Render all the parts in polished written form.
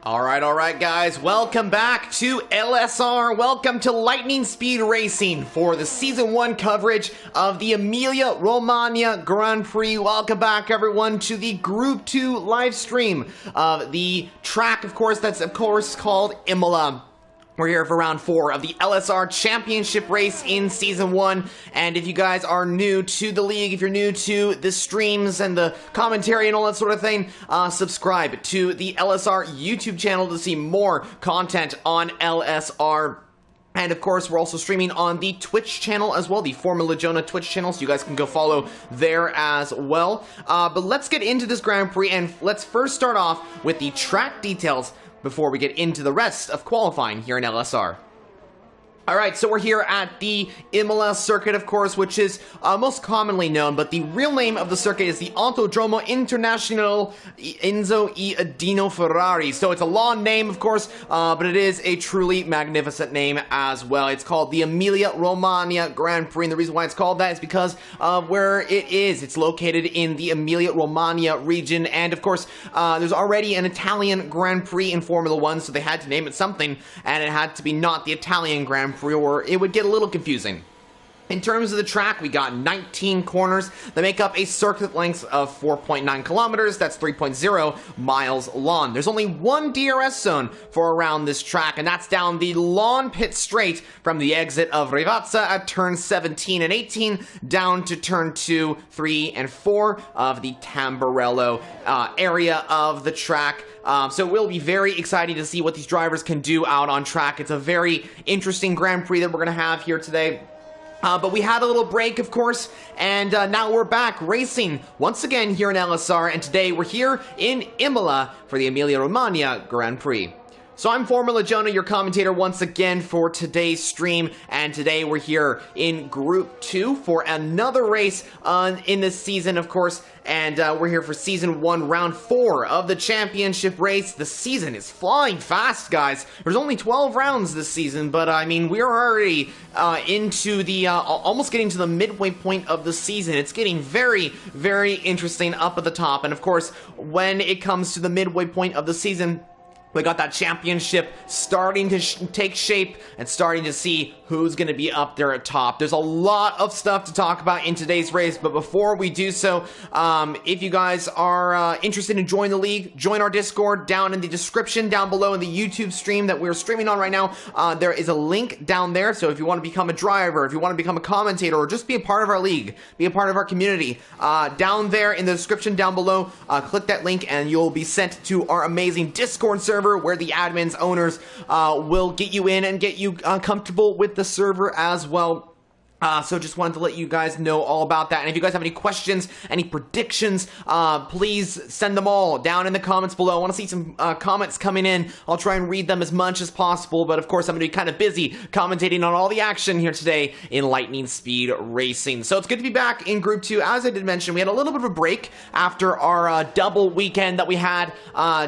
All right, guys. Welcome back to LSR. Welcome to Lightning Speed Racing for the Season 1 coverage of the Emilia Romagna Grand Prix. Welcome back, everyone, to the Group 2 live stream of the track, of course, that's, of course, called Imola. We're here for round 4 of the LSR Championship race in Season 1, and if you guys are new to the league, if you're new to the streams and the commentary and all that sort of thing, subscribe to the LSR YouTube channel to see more content on LSR. And, of course, we're also streaming on the Twitch channel as well, the Formula Jonah Twitch channel, so you guys can go follow there as well. But let's get into this Grand Prix, and let's first start off with the track details before we get into the rest of qualifying here in LSR. Alright, so we're here at the Imola circuit, of course, which is most commonly known, but the real name of the circuit is the Autodromo Internazionale Enzo e Dino Ferrari. So it's a long name, of course, but it is a truly magnificent name as well. It's called the Emilia Romagna Grand Prix, and the reason why it's called that is because of where it is. It's located in the Emilia Romagna region, and of course, there's already an Italian Grand Prix in Formula 1, so they had to name it something, and it had to be not the Italian Grand Prix, or it would get a little confusing. In terms of the track, we got 19 corners that make up a circuit length of 4.9 kilometers. That's 3.0 miles long. There's only one DRS zone for around this track, and that's down the long pit straight from the exit of Rivazza at turns 17 and 18 down to turn 2, 3, and 4 of the Tamburello area of the track. So it will be very exciting to see what these drivers can do out on track. It's a very interesting Grand Prix that we're going to have here today. But we had a little break, of course, and now we're back racing once again here in LSR, and today we're here in Imola for the Emilia Romagna Grand Prix. So I'm Formula Jonah, your commentator once again for today's stream, and today we're here in Group 2 for another race in this season, of course, and we're here for Season 1, Round 4 of the championship race. The season is flying fast, guys. There's only 12 rounds this season, but I mean, we're already into the, almost getting to the midway point of the season. It's getting very, very interesting up at the top, and of course, when it comes to the midway point of the season, we got that championship starting to take shape and starting to see who's going to be up there at top. There's a lot of stuff to talk about in today's race, but before we do so, if you guys are interested in joining the league, join our Discord down in the description down below in the YouTube stream that we're streaming on right now. There is a link down there, so if you want to become a driver, if you want to become a commentator, or just be a part of our league, be a part of our community, down there in the description down below, click that link and you'll be sent to our amazing Discord server where the admins, owners, will get you in and get you comfortable with the server as well. So just wanted to let you guys know all about that. And if you guys have any questions, any predictions, please send them all down in the comments below. I want to see some comments coming in. I'll try and read them as much as possible. But of course, I'm going to be kind of busy commentating on all the action here today in Lightning Speed Racing. So it's good to be back in Group 2. As I did mention, we had a little bit of a break after our double weekend that we had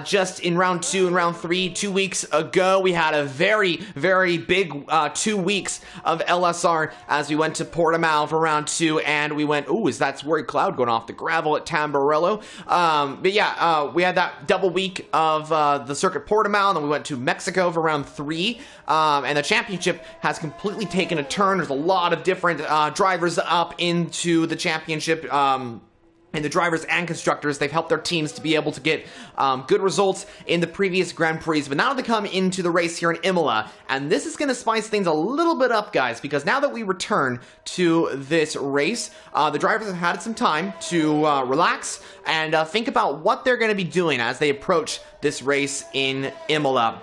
just in Round 2 and Round 3 2 weeks ago. We had a very, very big 2 weeks of LSR as we went to Portimao for round 2, and we went, ooh, is that Worry Cloud going off the gravel at Tamburello? But yeah, we had that double week of the circuit Portimao, and then we went to Mexico for round 3, and the championship has completely taken a turn. There's a lot of different drivers up into the championship, and the drivers and constructors. They've helped their teams to be able to get good results in the previous Grand Prix, but now they come into the race here in Imola, and this is going to spice things a little bit up, guys, because now that we return to this race, the drivers have had some time to relax and think about what they're going to be doing as they approach this race in Imola.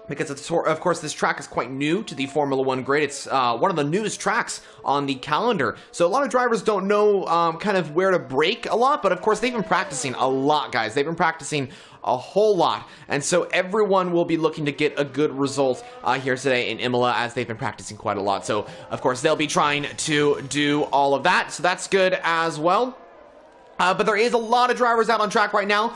Because, of course, this track is quite new to the Formula 1 grid. It's one of the newest tracks on the calendar. So a lot of drivers don't know kind of where to brake a lot, but of course they've been practicing a lot, guys. They've been practicing a whole lot. And so everyone will be looking to get a good result here today in Imola as they've been practicing quite a lot. So, of course, they'll be trying to do all of that. So that's good as well. But there is a lot of drivers out on track right now.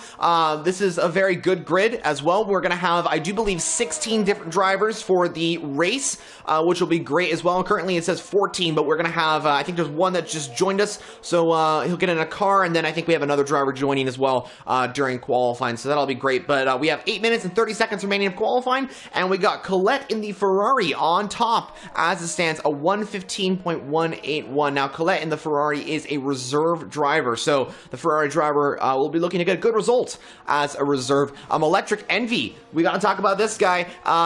This is a very good grid as well. We're going to have, I do believe, 16 different drivers for the race, which will be great as well. Currently it says 14, but we're going to have, I think there's one that just joined us, so he'll get in a car, and then I think we have another driver joining as well during qualifying, so that'll be great. But we have 8 minutes and 30 seconds remaining of qualifying, and we got Colette in the Ferrari on top as it stands, a 1:15.181. Now, Colette in the Ferrari is a reserve driver, so the Ferrari driver will be looking to get good results as a reserve. Electric Envy, we got to talk about this guy.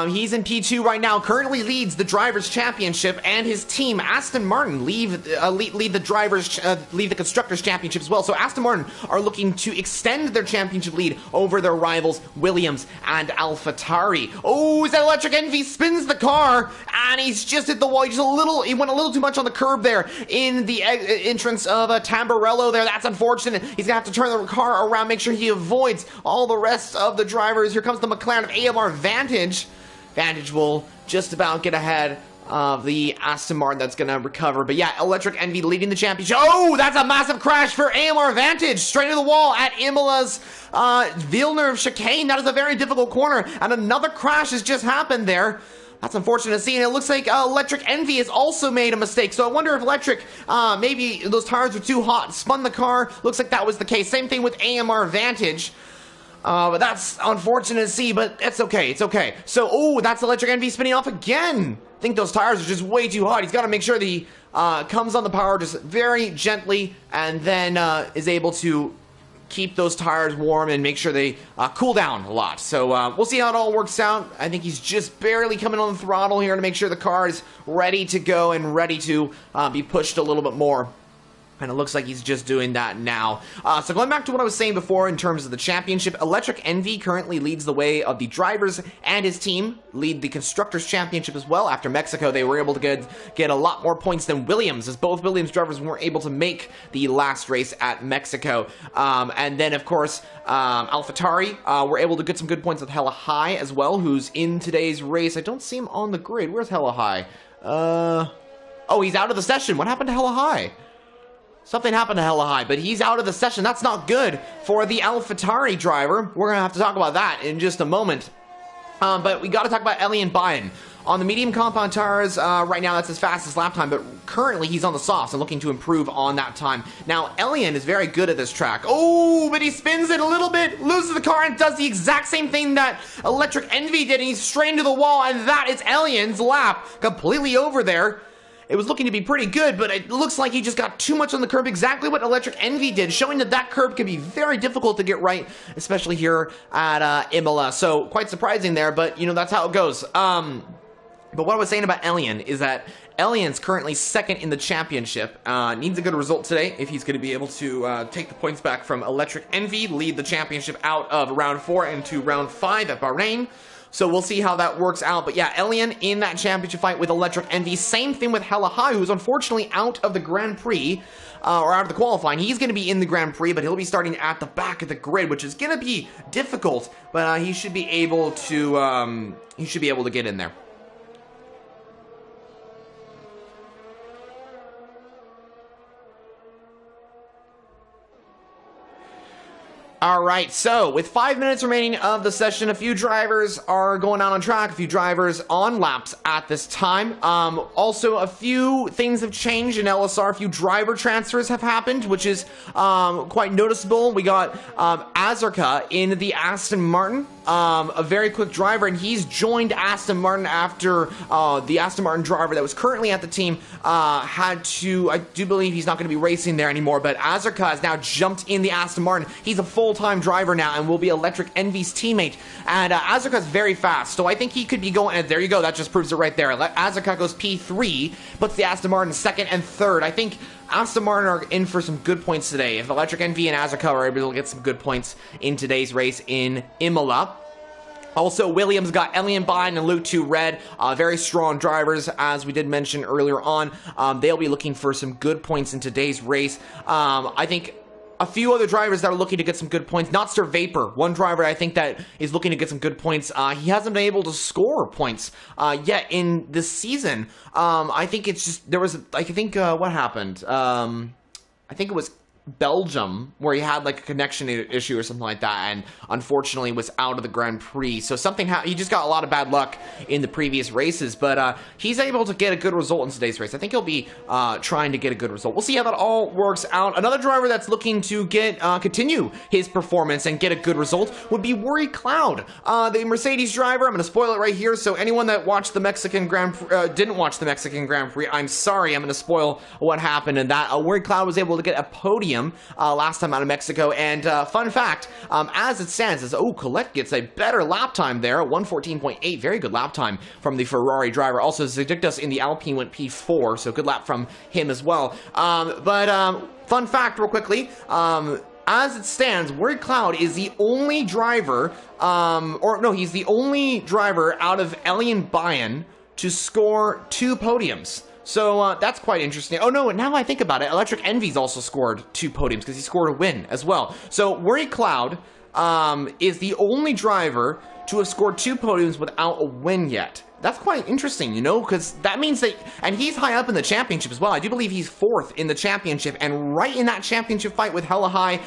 He's in P2 right now, currently leads the Drivers' Championship, and his team, Aston Martin, lead the Constructors' Championship as well. So Aston Martin are looking to extend their championship lead over their rivals, Williams and AlphaTauri. Oh, is that Electric Envy spins the car, and he's just hit the wall. He went a little too much on the curb there in the entrance of Tamburello there. That's unfortunate. He's gonna have to turn the car around, make sure he avoids all the rest of the drivers. Here comes the McLaren of AMR Vantage. Vantage will just about get ahead of the Aston Martin that's gonna recover. But yeah, Electric Envy leading the championship. Oh, that's a massive crash for AMR Vantage, straight to the wall at Imola's Villeneuve chicane. That is a very difficult corner, and another crash has just happened there. That's unfortunate to see, and it looks like Electric Envy has also made a mistake. So I wonder if Electric, maybe those tires were too hot, spun the car. Looks like that was the case. Same thing with AMR Vantage. But that's unfortunate to see, but it's okay, it's okay. So, oh, that's Electric Envy spinning off again. I think those tires are just way too hot. He's got to make sure that he comes on the power just very gently, and then is able to keep those tires warm and make sure they cool down a lot. So we'll see how it all works out. I think he's just barely coming on the throttle here to make sure the car is ready to go and ready to be pushed a little bit more. And it looks like he's just doing that now. So going back to what I was saying before in terms of the championship, Electric Envy currently leads the way of the drivers, and his team lead the Constructors' Championship as well. After Mexico, they were able to get a lot more points than Williams, as both Williams drivers weren't able to make the last race at Mexico. And then, of course, AlphaTauri were able to get some good points with Hella High as well, who's in today's race. I don't see him on the grid. Where's Hella High? Oh, he's out of the session. What happened to Hella High? Something happened to Hella High, but he's out of the session. That's not good for the AlphaTauri driver. We're going to have to talk about that in just a moment. But we got to talk about Elian Bayan. On the medium compound tires, right now that's his fastest lap time, but currently he's on the softs and looking to improve on that time. Now, Elian is very good at this track. Oh, but he spins it a little bit, loses the car, and does the exact same thing that Electric Envy did, and he's straight into the wall, and that is Elian's lap, completely over there. It was looking to be pretty good, but it looks like he just got too much on the curb, exactly what Electric Envy did, showing that that curb can be very difficult to get right, especially here at Imola. So, quite surprising there, but, you know, that's how it goes. But what I was saying about Elian is that Elian's currently second in the championship. Needs a good result today if he's going to be able to take the points back from Electric Envy, lead the championship out of round 4 into round 5 at Bahrain. So we'll see how that works out. But yeah, Elian in that championship fight with Electric Envy. Same thing with Hella High, who's unfortunately out of the Grand Prix, or out of the qualifying. He's going to be in the Grand Prix, but he'll be starting at the back of the grid, which is going to be difficult. But he should be able to get in there. Alright, so with 5 minutes remaining of the session, a few drivers are going out on track, a few drivers on laps at this time. Also, a few things have changed in LSR, a few driver transfers have happened, which is quite noticeable. We got Azarka in the Aston Martin, a very quick driver, and he's joined Aston Martin after the Aston Martin driver that was currently at the team had to, I do believe he's not going to be racing there anymore, but Azarka has now jumped in the Aston Martin. He's a full-time driver now and will be Electric Envy's teammate, and Azarka's very fast, so I think he could be going, and there you go, that just proves it right there. Azarka goes P3, puts the Aston Martin second and third. I think Aston Martin are in for some good points today. If Electric Envy and Azarka are able to get some good points in today's race in Imola. Also, Williams got Elian Bayan and Luke 2 Red, very strong drivers, as we did mention earlier on. They'll be looking for some good points in today's race. I think a few other drivers that are looking to get some good points. Not Sir Vapor, one driver I think that is looking to get some good points. He hasn't been able to score points yet in this season. I think it's just, there was, I think, what happened? I think it was Belgium, where he had like a connection issue or something like that, and unfortunately was out of the Grand Prix. So he just got a lot of bad luck in the previous races, but he's able to get a good result in today's race. I think he'll be trying to get a good result. We'll see how that all works out. Another driver that's looking to get continue his performance and get a good result would be Worry Cloud, the Mercedes driver. I'm going to spoil it right here, so anyone that watched the Mexican Grand Prix, didn't watch the Mexican Grand Prix, I'm sorry, I'm going to spoil what happened in that. Worry Cloud was able to get a podium last time out of Mexico, and fun fact, as it stands, is Colette gets a better lap time there, 1:14.8, very good lap time from the Ferrari driver. Also, Zedictus in the Alpine went P4, so good lap from him as well. Fun fact, real quickly, as it stands, Worry Cloud is the only driver, he's the only driver out of Elian Bayan to score 2 podiums. So that's quite interesting. Oh no, now I think about it, Electric Envy's also scored 2 podiums because he scored a win as well. So Worry Cloud is the only driver to have scored 2 podiums without a win yet. That's quite interesting, you know, because that means that, and he's high up in the championship as well. I do believe he's 4th in the championship, and right in that championship fight with Hella High,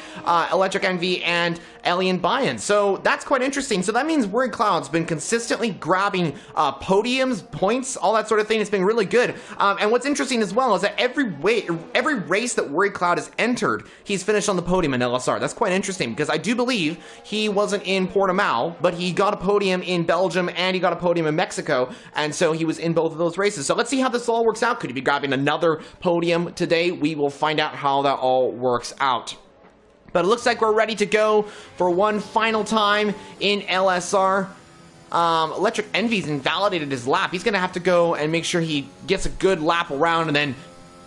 Electric Envy, and Elian Bayan. So that's quite interesting. So that means Worry Cloud's been consistently grabbing podiums, points, all that sort of thing. It's been really good. And what's interesting as well is that every race that Worry Cloud has entered, he's finished on the podium in LSR. That's quite interesting because I do believe he wasn't in Portimao, but he got a podium in Belgium and he got a podium in Mexico. And so he was in both of those races. So let's see how this all works out. Could he be grabbing another podium today? We will find out how that all works out. But it looks like we're ready to go for one final time in LSR. Electric Envy's invalidated his lap. He's going to have to go and make sure he gets a good lap around and then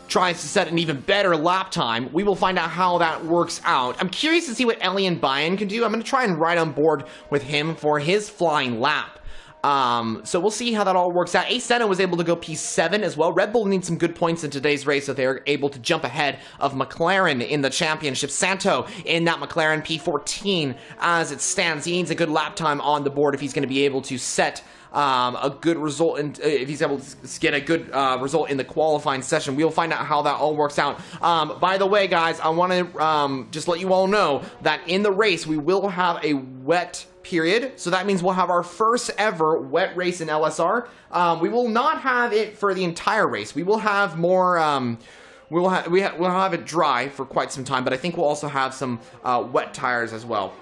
tries to set an even better lap time. We will find out how that works out. I'm curious to see what Elian Bayan can do. I'm going to try and ride on board with him for his flying lap. So we'll see how that all works out. Senna was able to go P7 as well. Red Bull needs some good points in today's race, so they're able to jump ahead of McLaren in the championship. Santo in that McLaren P14 as it stands. He needs a good lap time on the board if he's going to be able to set a good result, if he's able to get a good result in the qualifying session. We'll find out how that all works out. By the way, guys, I want to just let you all know that in the race, we will have a wet period. So that means we'll have our first ever wet race in LSR. We will not have it for the entire race. We will have more, we'll have it dry for quite some time, but I think we'll also have some wet tires as well.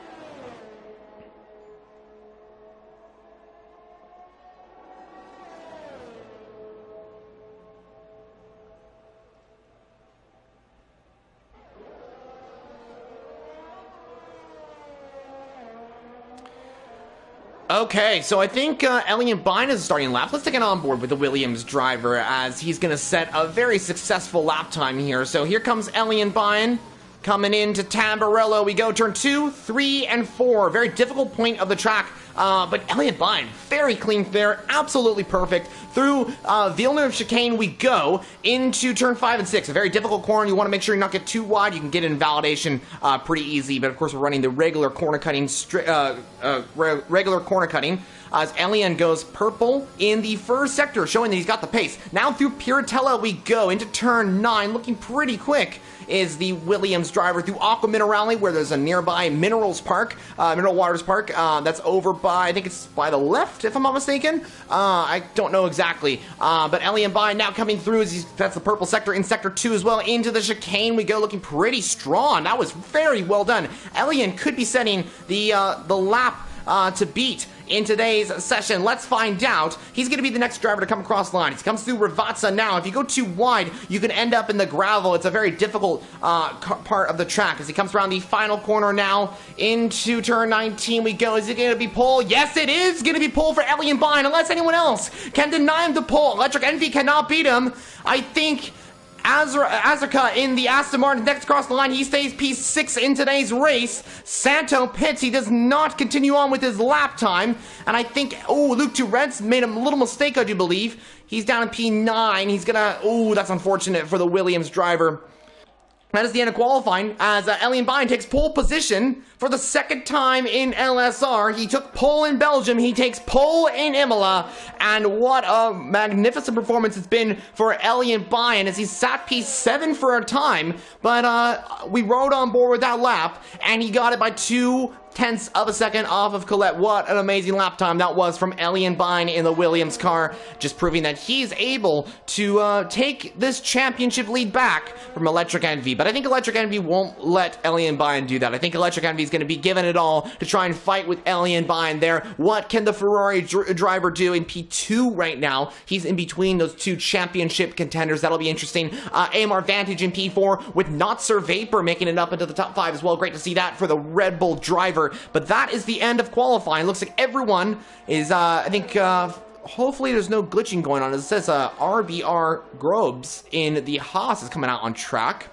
Okay, so I think Elian Bayan is starting lap. Let's take it on board with the Williams driver as he's going to set a very successful lap time here. So here comes Elian Bayan coming into Tamburello. We go turn 2, 3, and 4. Very difficult point of the track. But Elian Bayan, very clean there, absolutely perfect. Through Villeneuve chicane we go into turn 5 and 6. A very difficult corner. You want to make sure you not get too wide. You can get invalidation pretty easy. But of course, we're running the regular corner cutting, as Elian goes purple in the first sector, showing that he's got the pace. Now through Piratella we go into turn 9, looking pretty quick is the Williams driver through Aqua Minerale, where there's a nearby Mineral Waters Park. That's over by, I think it's by the left, if I'm not mistaken. I don't know exactly. But Elian Bayan now coming through, that's the purple sector in sector 2 as well. Into the chicane we go, looking pretty strong. That was very well done. Elian could be setting the lap to beat in today's session. Let's find out. He's going to be the next driver to come across the line. He comes through Ravazza now. If you go too wide, you can end up in the gravel. It's a very difficult part of the track. As he comes around the final corner now into turn 19 we go. Is it going to be pole? Yes, it is going to be pole for Elian Bayan, unless anyone else can deny him the pole. Electric Envy cannot beat him. I think Azarka in the Aston Martin next across the line. He stays P6 in today's race. Santo pits. He does not continue on with his lap time. And I think, Luke Tourette's made a little mistake, I do believe. He's down in P9. He's gonna, that's unfortunate for the Williams driver. That is the end of qualifying as Elian Bine takes pole position for the second time in LSR. He took pole in Belgium, he takes pole in Imola, and what a magnificent performance it's been for Elian Bine as he sat P7 for a time, but we rode on board with that lap, and he got it by 0.2 of a second off of Colette. What an amazing lap time that was from Elian Bine in the Williams car, just proving that he's able to take this championship lead back from Electric Envy. But I think Electric Envy won't let Elian Bine do that. I think Electric Envy is going to be giving it all to try and fight with Elian Bine there. What can the Ferrari driver do in P2 right now? He's in between those two championship contenders. That'll be interesting. AMR Vantage in P4 with Not Sir Vapor making it up into the top 5 as well. Great to see that for the Red Bull driver. But that is the end of qualifying. Looks like everyone is, I think, hopefully there's no glitching going on. It says RBR Grobes in the Haas is coming out on track.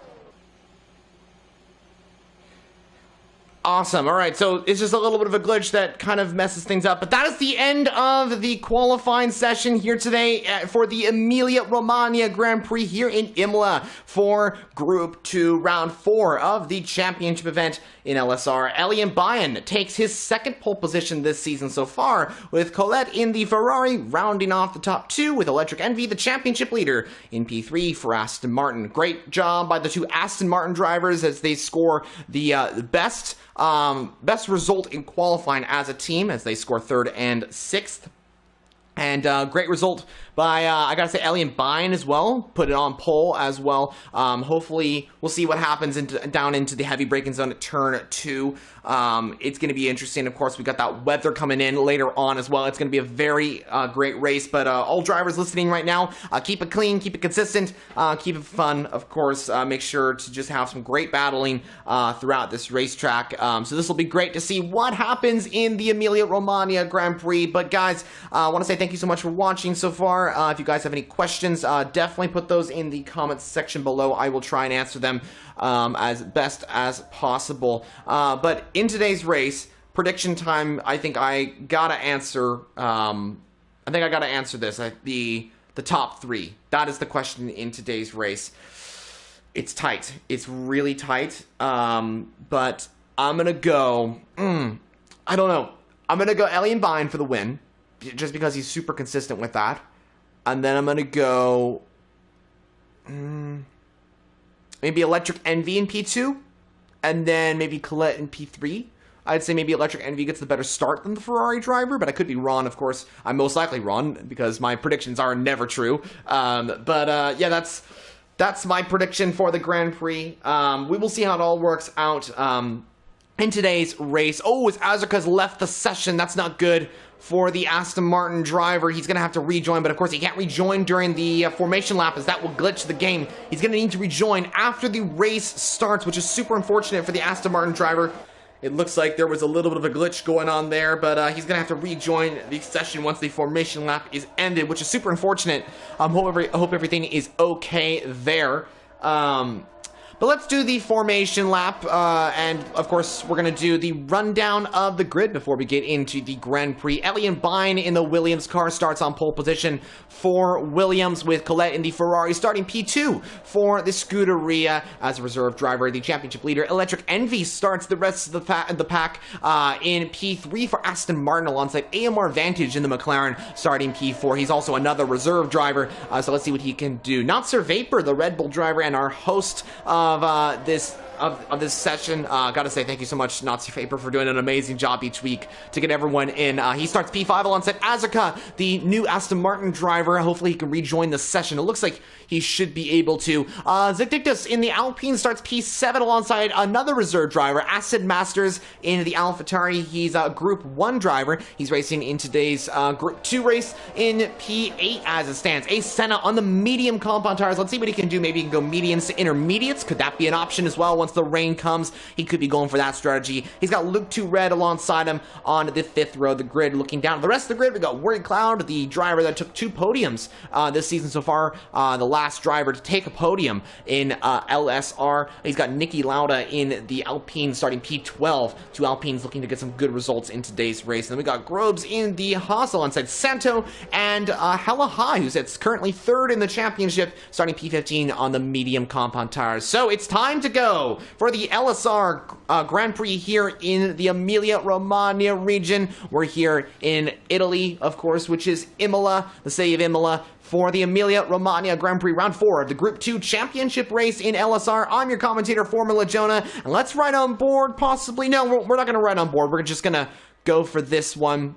Awesome. All right, so it's just a little bit of a glitch that kind of messes things up. But that is the end of the qualifying session here today for the Emilia Romagna Grand Prix here in Imola for Group 2, Round 4 of the championship event in LSR. Elian Bine takes his second pole position this season so far, with Colette in the Ferrari rounding off the top 2, with Electric Envy the championship leader in P3 for Aston Martin. Great job by the two Aston Martin drivers as they score the best result in qualifying as a team, as they score 3rd and 6th. And great result by, I gotta say, Elian Bine as well. Put it on pole as well. Hopefully, we'll see what happens down into the heavy braking zone at turn 2. It's going to be interesting. Of course, we got that weather coming in later on as well. It's going to be a very great race. But all drivers listening right now, keep it clean, keep it consistent, keep it fun. Of course, make sure to just have some great battling throughout this racetrack. So this will be great to see what happens in the Emilia Romagna Grand Prix. But guys, I want to say thank you so much for watching so far. If you guys have any questions, definitely put those in the comments section below. I will try and answer them as best as possible. But in today's race, prediction time, I think I gotta answer. This. The top 3. That is the question in today's race. It's tight. It's really tight. But I'm gonna go. I don't know. I'm gonna go Elian Bine for the win, just because he's super consistent with that. And then I'm going to go maybe Electric Envy in P2. And then maybe Colette in P3. I'd say maybe Electric Envy gets the better start than the Ferrari driver, but I could be wrong, of course. I'm most likely wrong, because my predictions are never true. Yeah, that's my prediction for the Grand Prix. We will see how it all works out in today's race. Oh, as Azarka's left the session, that's not good for the Aston Martin driver. He's going to have to rejoin, but of course he can't rejoin during the formation lap, as that will glitch the game. He's going to need to rejoin after the race starts, which is super unfortunate for the Aston Martin driver. It looks like there was a little bit of a glitch going on there, but he's going to have to rejoin the session once the formation lap is ended, which is super unfortunate. I hope everything is okay there. But let's do the formation lap, and of course we're going to do the rundown of the grid before we get into the Grand Prix. Elian Bine in the Williams car starts on pole position for Williams, with Colette in the Ferrari starting P2 for the Scuderia as a reserve driver. The championship leader, Electric Envy, starts the rest of the pack in P3 for Aston Martin, alongside AMR Vantage in the McLaren starting P4. He's also another reserve driver, so let's see what he can do. Not Sir Vapor, the Red Bull driver and our host of this session. Gotta say thank you so much, Nazi Vapor, for doing an amazing job each week to get everyone in. He starts P5 alongside Azarka, the new Aston Martin driver. Hopefully he can rejoin the session. It looks like he should be able to. Zictictus in the Alpine starts P7 alongside another reserve driver, Acid Masters in the AlphaTauri. He's a Group 1 driver. He's racing in today's Group 2 race in P8 as it stands. Ace Senna on the medium compound tires. Let's see what he can do. Maybe he can go mediums to intermediates. Could that be an option as well once the rain comes, he could be going for that strategy. He's got Luke 2 Red alongside him on the 5th row of the grid. Looking down at the rest of the grid, we got Worry Cloud, the driver that took 2 podiums this season so far, the last driver to take a podium in LSR. He's got Nicky Lauda in the Alpine starting P12. 2 Alpines looking to get some good results in today's race. And then we got Grobes in the Haas alongside Santo and Hella High, who's currently 3rd in the championship, starting P15 on the medium compound tires. So it's time to go for the LSR Grand Prix here in the Emilia Romagna region. We're here in Italy, of course, which is Imola, the city of Imola, for the Emilia Romagna Grand Prix Round 4 of the Group 2 Championship race in LSR. I'm your commentator, Formula Jonah, and let's ride on board, possibly. No, we're not going to ride on board. We're just going to go for this one.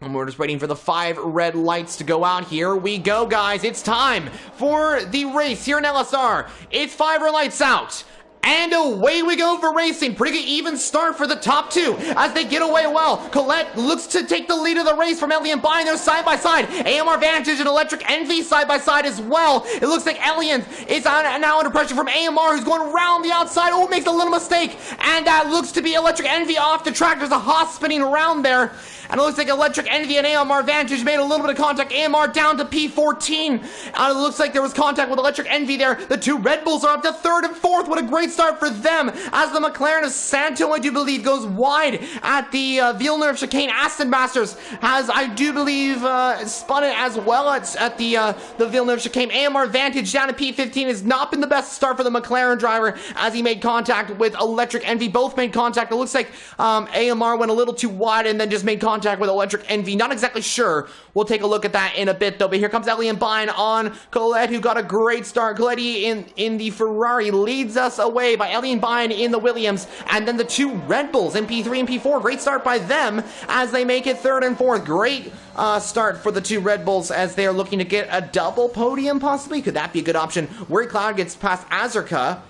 And we're just waiting for the 5 red lights to go out. Here we go, guys. It's time for the race here in LSR. It's 5 red lights out. And away we go for racing. Pretty even start for the top 2 as they get away well. Colette looks to take the lead of the race from Ellie and Buying. They're side by side. AMR Vantage and Electric Envy side by side as well. It looks like Elliot is now under pressure from AMR, who's going around the outside. Oh, makes a little mistake. And that looks to be Electric Envy off the track. There's a Haas spinning around there. And it looks like Electric Envy and AMR Vantage made a little bit of contact. AMR down to P14. It looks like there was contact with Electric Envy there. The 2 Red Bulls are up to 3rd and 4th. What a great start for them. As the McLaren of Santo, I do believe, goes wide at the Villeneuve Chicane. Aston Masters has, I do believe, spun it as well at the Villeneuve Chicane. AMR Vantage down to P15 has not been the best start for the McLaren driver as he made contact with Electric Envy. Both made contact. It looks like AMR went a little too wide and then just made contact with Electric Envy. Not exactly sure. We'll take a look at that in a bit, though. But here comes Ellie and Bine on Colette, who got a great start. Colette in the Ferrari leads us away by Ellie and Bine in the Williams. And then the 2 Red Bulls in P3 and P4. Great start by them as they make it 3rd and 4th. Great start for the 2 Red Bulls as they are looking to get a double podium, possibly. Could that be a good option? Worry Cloud gets past Azurka.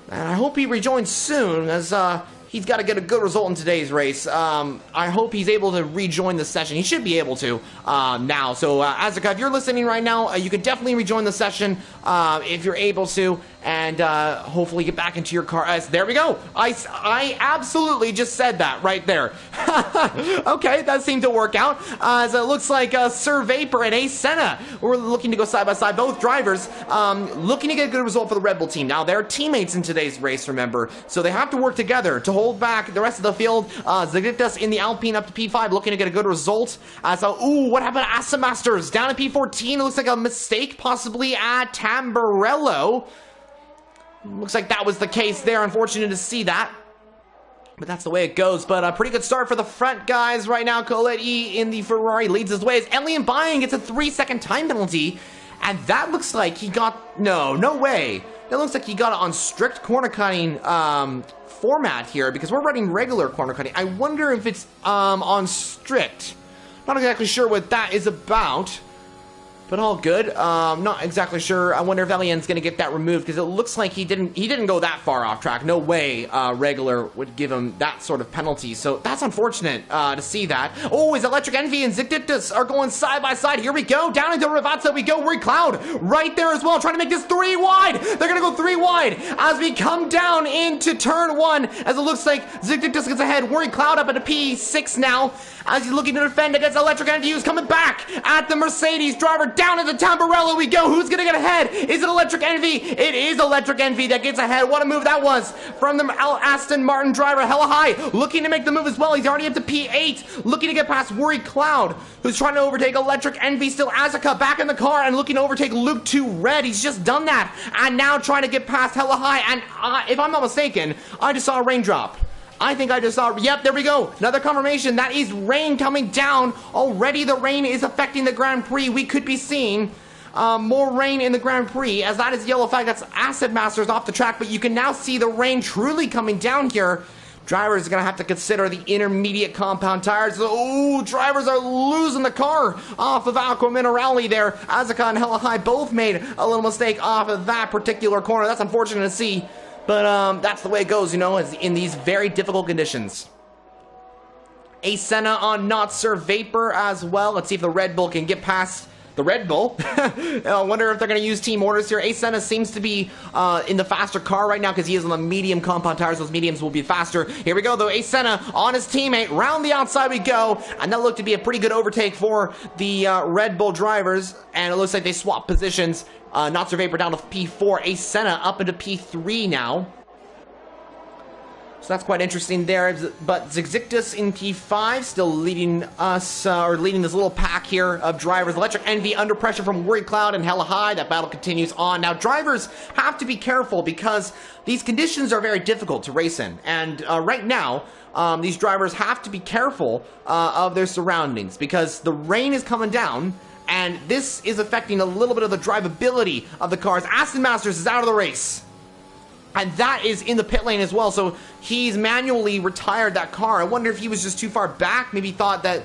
And I hope he rejoins soon, as he's got to get a good result in today's race. I hope he's able to rejoin the session. He should be able to now. So, Azurka, if you're listening right now, you can definitely rejoin the session if you're able to, and hopefully get back into your car. There we go. I absolutely just said that right there. Okay, that seemed to work out. As it looks like Sir Vapor and Ace Senna were looking to go side by side. Both drivers looking to get a good result for the Red Bull team. Now, they're teammates in today's race, remember, so they have to work together to hold back the rest of the field. Zagdictus in the Alpine up to P5, looking to get a good result. Ooh, what happened to Aston Masters? Down to P14. It looks like a mistake possibly at Tamburello. Looks like that was the case there. Unfortunate to see that. But that's the way it goes. But a pretty good start for the front guys right now. Colette E in the Ferrari leads his way as Ellie and Buying gets a 3-second time penalty. And that looks like he got... No way. That looks like he got it on strict corner cutting format here, because we're running regular corner cutting. I wonder if it's on strict. Not exactly sure what that is about, but all good. Not exactly sure. I wonder if Elian's gonna get that removed, because it looks like he didn't go that far off track. No way regular would give him that sort of penalty. So that's unfortunate to see that. Oh, his Electric Envy and Zicdictus are going side by side. Here we go. Down into Ravazza we go. Worry Cloud right there as well, trying to make this 3 wide. They're gonna go 3 wide as we come down into turn 1, as it looks like Zicdictus gets ahead. Worry Cloud up at a P6 now as he's looking to defend against Electric Envy, who's coming back at the Mercedes driver. Down into Tamburello we go. Who's gonna get ahead? Is it Electric Envy? It is Electric Envy that gets ahead. What a move that was from the Aston Martin driver. Hella High looking to make the move as well. He's already up to P8, looking to get past Worry Cloud, who's trying to overtake Electric Envy. Still Azurka back in the car and looking to overtake Luke 2 Red. He's just done that, and now trying to get past Hella High. And if I'm not mistaken, I just saw a raindrop. I think I just saw, yep, there we go. Another confirmation. That is rain coming down. Already the rain is affecting the Grand Prix. We could be seeing more rain in the Grand Prix, as that is yellow flag. That's Acid Masters off the track, but you can now see the rain truly coming down here. Drivers are going to have to consider the intermediate compound tires. Oh, drivers are losing the car off of Aqua Minerale there. Azurka and Hella High both made a little mistake off of that particular corner. That's unfortunate to see. But that's the way it goes, you know, in these very difficult conditions. Ace Senna on Not Sir Vapor as well. Let's see if the Red Bull can get past the Red Bull. I wonder if they're going to use team orders here. Senna seems to be in the faster car right now because he is on the medium compound tires. Those mediums will be faster. Here we go, though. Senna on his teammate. Round the outside we go. And that looked to be a pretty good overtake for the Red Bull drivers. And it looks like they swapped positions. Not Sir Vapor down to P4. Senna up into P3 now. So that's quite interesting there. But Zigzictus in P5 still leading us, or leading this little pack here of drivers. Electric Envy under pressure from Worry Cloud and Hella High. That battle continues on. Now, drivers have to be careful because these conditions are very difficult to race in. And right now, these drivers have to be careful of their surroundings because the rain is coming down. And this is affecting a little bit of the drivability of the cars. Aston Masters is out of the race. And that is in the pit lane as well, so he's manually retired that car. I wonder if he was just too far back, maybe thought that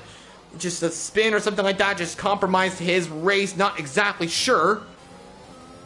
just a spin or something like that just compromised his race, not exactly sure.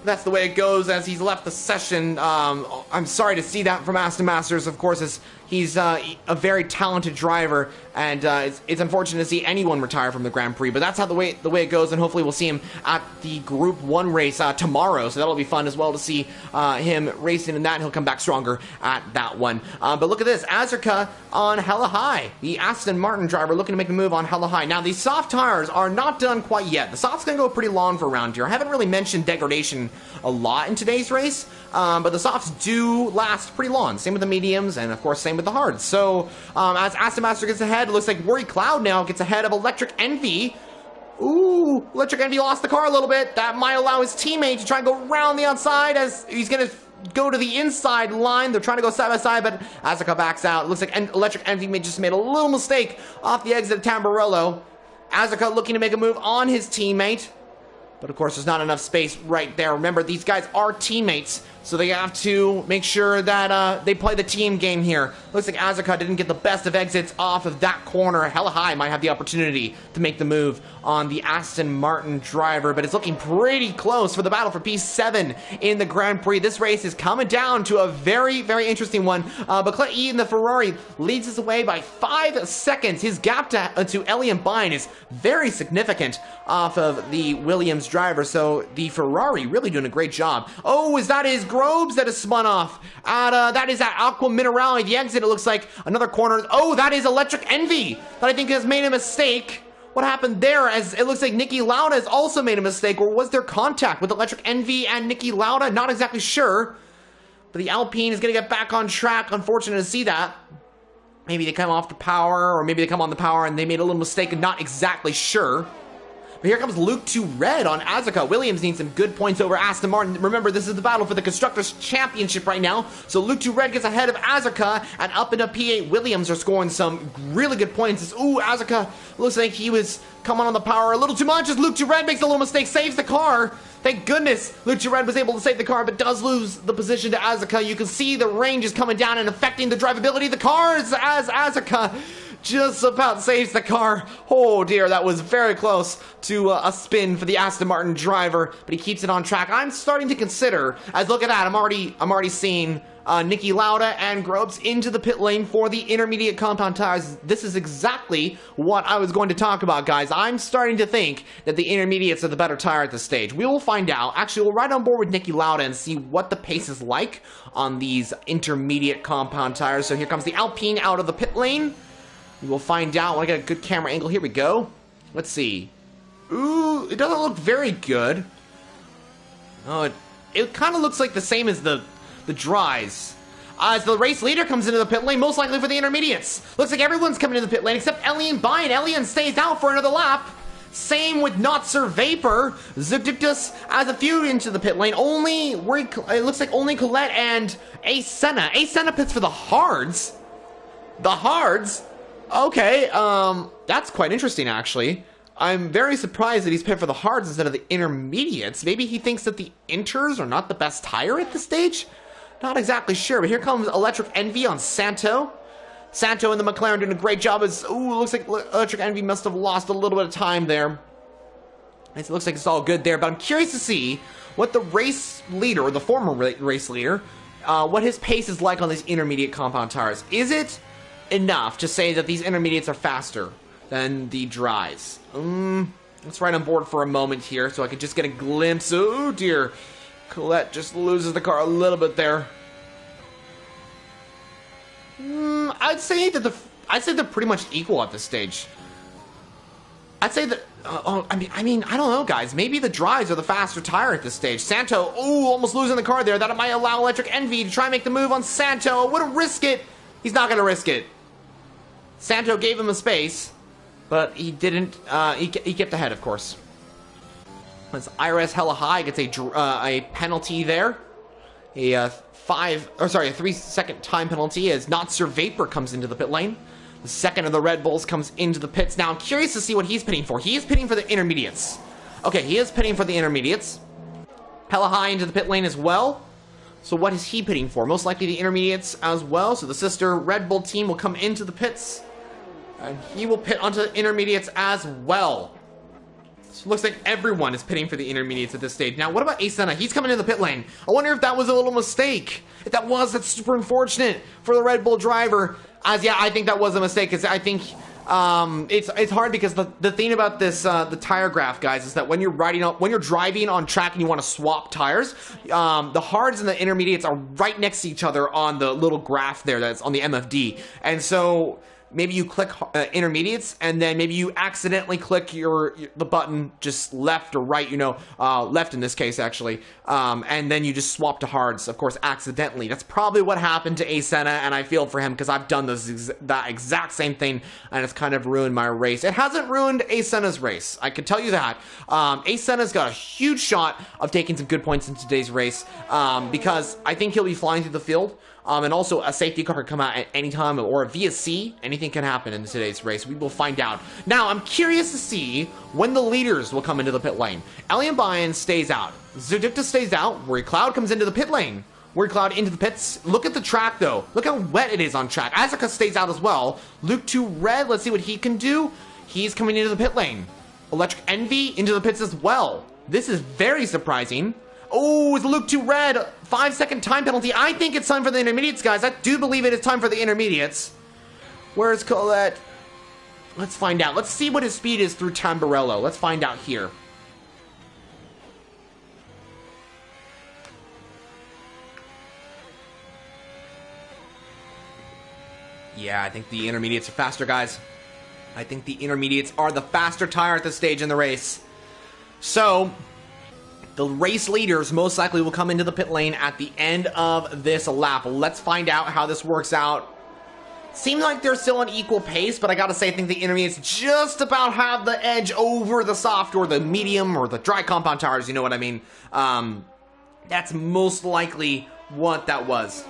That's the way it goes as he's left the session. I'm sorry to see that from Aston Masters, of course, as he's a very talented driver, and it's unfortunate to see anyone retire from the Grand Prix, but that's how the way it goes, and hopefully we'll see him at the Group 1 race tomorrow, so that'll be fun as well to see him racing in that, and he'll come back stronger at that one. But look at this, Azurka on Hella High, the Aston Martin driver looking to make a move on Hella High. Now, these soft tires are not done quite yet. The soft's going to go pretty long for around here. I haven't really mentioned degradation a lot in today's race, but the softs do last pretty long. Same with the mediums, and of course, same with the hards. So, as Aston Master gets ahead, it looks like Worry Cloud now gets ahead of Electric Envy. Ooh, Electric Envy lost the car a little bit. That might allow his teammate to try and go around the outside as he's going to go to the inside line. They're trying to go side by side, but Azurka backs out. It looks like Electric Envy just made a little mistake off the exit of Tamburello. Azurka looking to make a move on his teammate. But of course, there's not enough space right there. Remember, these guys are teammates, so they have to make sure that they play the team game here. Looks like Azurka didn't get the best of exits off of that corner. Hella High might have the opportunity to make the move on the Aston Martin driver, but it's looking pretty close for the battle for P7 in the Grand Prix. This race is coming down to a very, very interesting one. But Clay E in the Ferrari leads us away by 5 seconds. His gap to Elian Bine is very significant off of the Williams driver, so the Ferrari really doing a great job. Oh, is that his Grobes that is spun off? That is at Aqua Minerale, the exit, it looks like another corner. Oh, that is Electric Envy that I think has made a mistake. What happened there? As it looks like Niki Lauda has also made a mistake, or was there contact with Electric Envy and Niki Lauda? Not exactly sure. But the Alpine is going to get back on track. Unfortunate to see that. Maybe they come off the power, or maybe they come on the power and they made a little mistake and not exactly sure. But here comes Luke to Red on Azurka. Williams needs some good points over Aston Martin. Remember, this is the battle for the Constructors' Championship right now. So Luke to Red gets ahead of Azurka, and up into P8, Williams are scoring some really good points. Ooh, Azurka looks like he was coming on the power a little too much as Luke to Red makes a little mistake, saves the car. Thank goodness Luke to Red was able to save the car, but does lose the position to Azurka. You can see the range is coming down and affecting the drivability of the cars as Azurka just about saves the car. Oh dear, that was very close to a spin for the Aston Martin driver, but he keeps it on track. I'm starting to consider, as look at that, I'm already seeing Niki Lauda and Grobes into the pit lane for the intermediate compound tires. This is exactly what I was going to talk about, guys. I'm starting to think that the intermediates are the better tire at this stage. We will find out. Actually, we'll ride on board with Niki Lauda and see what the pace is like on these intermediate compound tires. So here comes the Alpine out of the pit lane. We will find out when I get a good camera angle. Here we go. Let's see. Ooh, it doesn't look very good. Oh, it kind of looks like the same as the dries. As the race leader comes into the pit lane, most likely for the intermediates. Looks like everyone's coming into the pit lane except Elian Bine. Elian stays out for another lap. Same with Not Sir Vapor. Zugdictus adds a few into the pit lane. It looks like only Colette and Senna. Senna pits for the hards. The hards? Okay, that's quite interesting, actually. I'm very surprised that he's pit for the hards instead of the intermediates. Maybe he thinks that the inters are not the best tire at this stage? Not exactly sure, but here comes Electric Envy on Santo. Santo and the McLaren doing a great job as, ooh, looks like Electric Envy must have lost a little bit of time there. It looks like it's all good there, but I'm curious to see what the race leader, or the former race leader, what his pace is like on these intermediate compound tires. Is it enough to say that these intermediates are faster than the dries? Let's ride on board for a moment here so I can just get a glimpse. Oh dear. Colette just loses the car a little bit there. I'd say they're pretty much equal at this stage. I'd say that. I mean, I don't know, guys. Maybe the drives are the faster tire at this stage. Santo, almost losing the car there. That might allow Electric Envy to try and make the move on Santo. Wouldn't risk it. He's not gonna risk it. Santo gave him a space, but he didn't. He kept ahead, of course. As IRS Hella High gets a penalty there. A 3-second time penalty as Not Sir Vapor comes into the pit lane. The second of the Red Bulls comes into the pits. Now, I'm curious to see what he's pitting for. He is pitting for the intermediates. Okay, he is pitting for the intermediates. Hella High into the pit lane as well. So what is he pitting for? Most likely the intermediates as well. So the sister Red Bull team will come into the pits. And he will pit onto the intermediates as well. So it looks like everyone is pitting for the intermediates at this stage. Now, what about Asena? He's coming into the pit lane. I wonder if that was a little mistake. If that was, that's super unfortunate for the Red Bull driver. Yeah, I think that was a mistake. Because I think it's hard because the thing about this the tire graph, guys, is that when you're driving on track and you want to swap tires, the hards and the intermediates are right next to each other on the little graph there that's on the MFD, and so maybe you click intermediates, and then maybe you accidentally click the button just left or right, left in this case actually, and then you just swap to hards, of course, accidentally. That's probably what happened to Asena, and I feel for him because I've done that exact same thing, and it's kind of ruined my race. It hasn't ruined Asena's race, I can tell you that. Asena's got a huge shot of taking some good points in today's race, because I think he'll be flying through the field. And also a safety car can come out at any time, or a VSC. Anything can happen in today's race. We will find out. Now, I'm curious to see when the leaders will come into the pit lane. Alien Bayan stays out. Zerdicta stays out. Worry Cloud comes into the pit lane. Worry Cloud into the pits. Look at the track, though. Look how wet it is on track. Asuka stays out as well. Luke 2 Red, let's see what he can do. He's coming into the pit lane. Electric Envy into the pits as well. This is very surprising. Oh, it's Luke 2 Red. 5-second time penalty. I think it's time for the intermediates, guys. I do believe it is time for the intermediates. Where's Colette? Let's find out. Let's see what his speed is through Tamburello. Let's find out here. Yeah, I think the intermediates are faster, guys. I think the intermediates are the faster tire at this stage in the race. So the race leaders most likely will come into the pit lane at the end of this lap. Let's find out how this works out. Seems like they're still on equal pace, but I gotta say, I think the intermediates just about have the edge over the soft or the medium or the dry compound tires, you know what I mean? That's most likely what that was.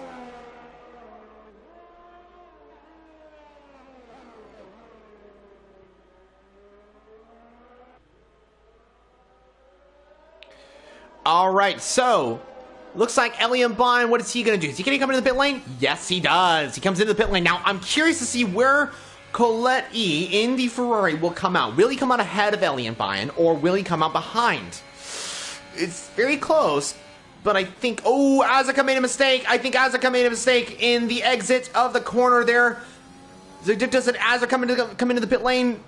Alright, so looks like Elian Bond, what is he going to do? Is he going to come into the pit lane? Yes, he does. He comes into the pit lane. Now, I'm curious to see where Colette E in the Ferrari will come out. Will he come out ahead of Elian Bond, or will he come out behind? It's very close, but I think... Oh, Asuka made a mistake. I think Asuka made a mistake in the exit of the corner there. Does it Asuka come into the pit lane?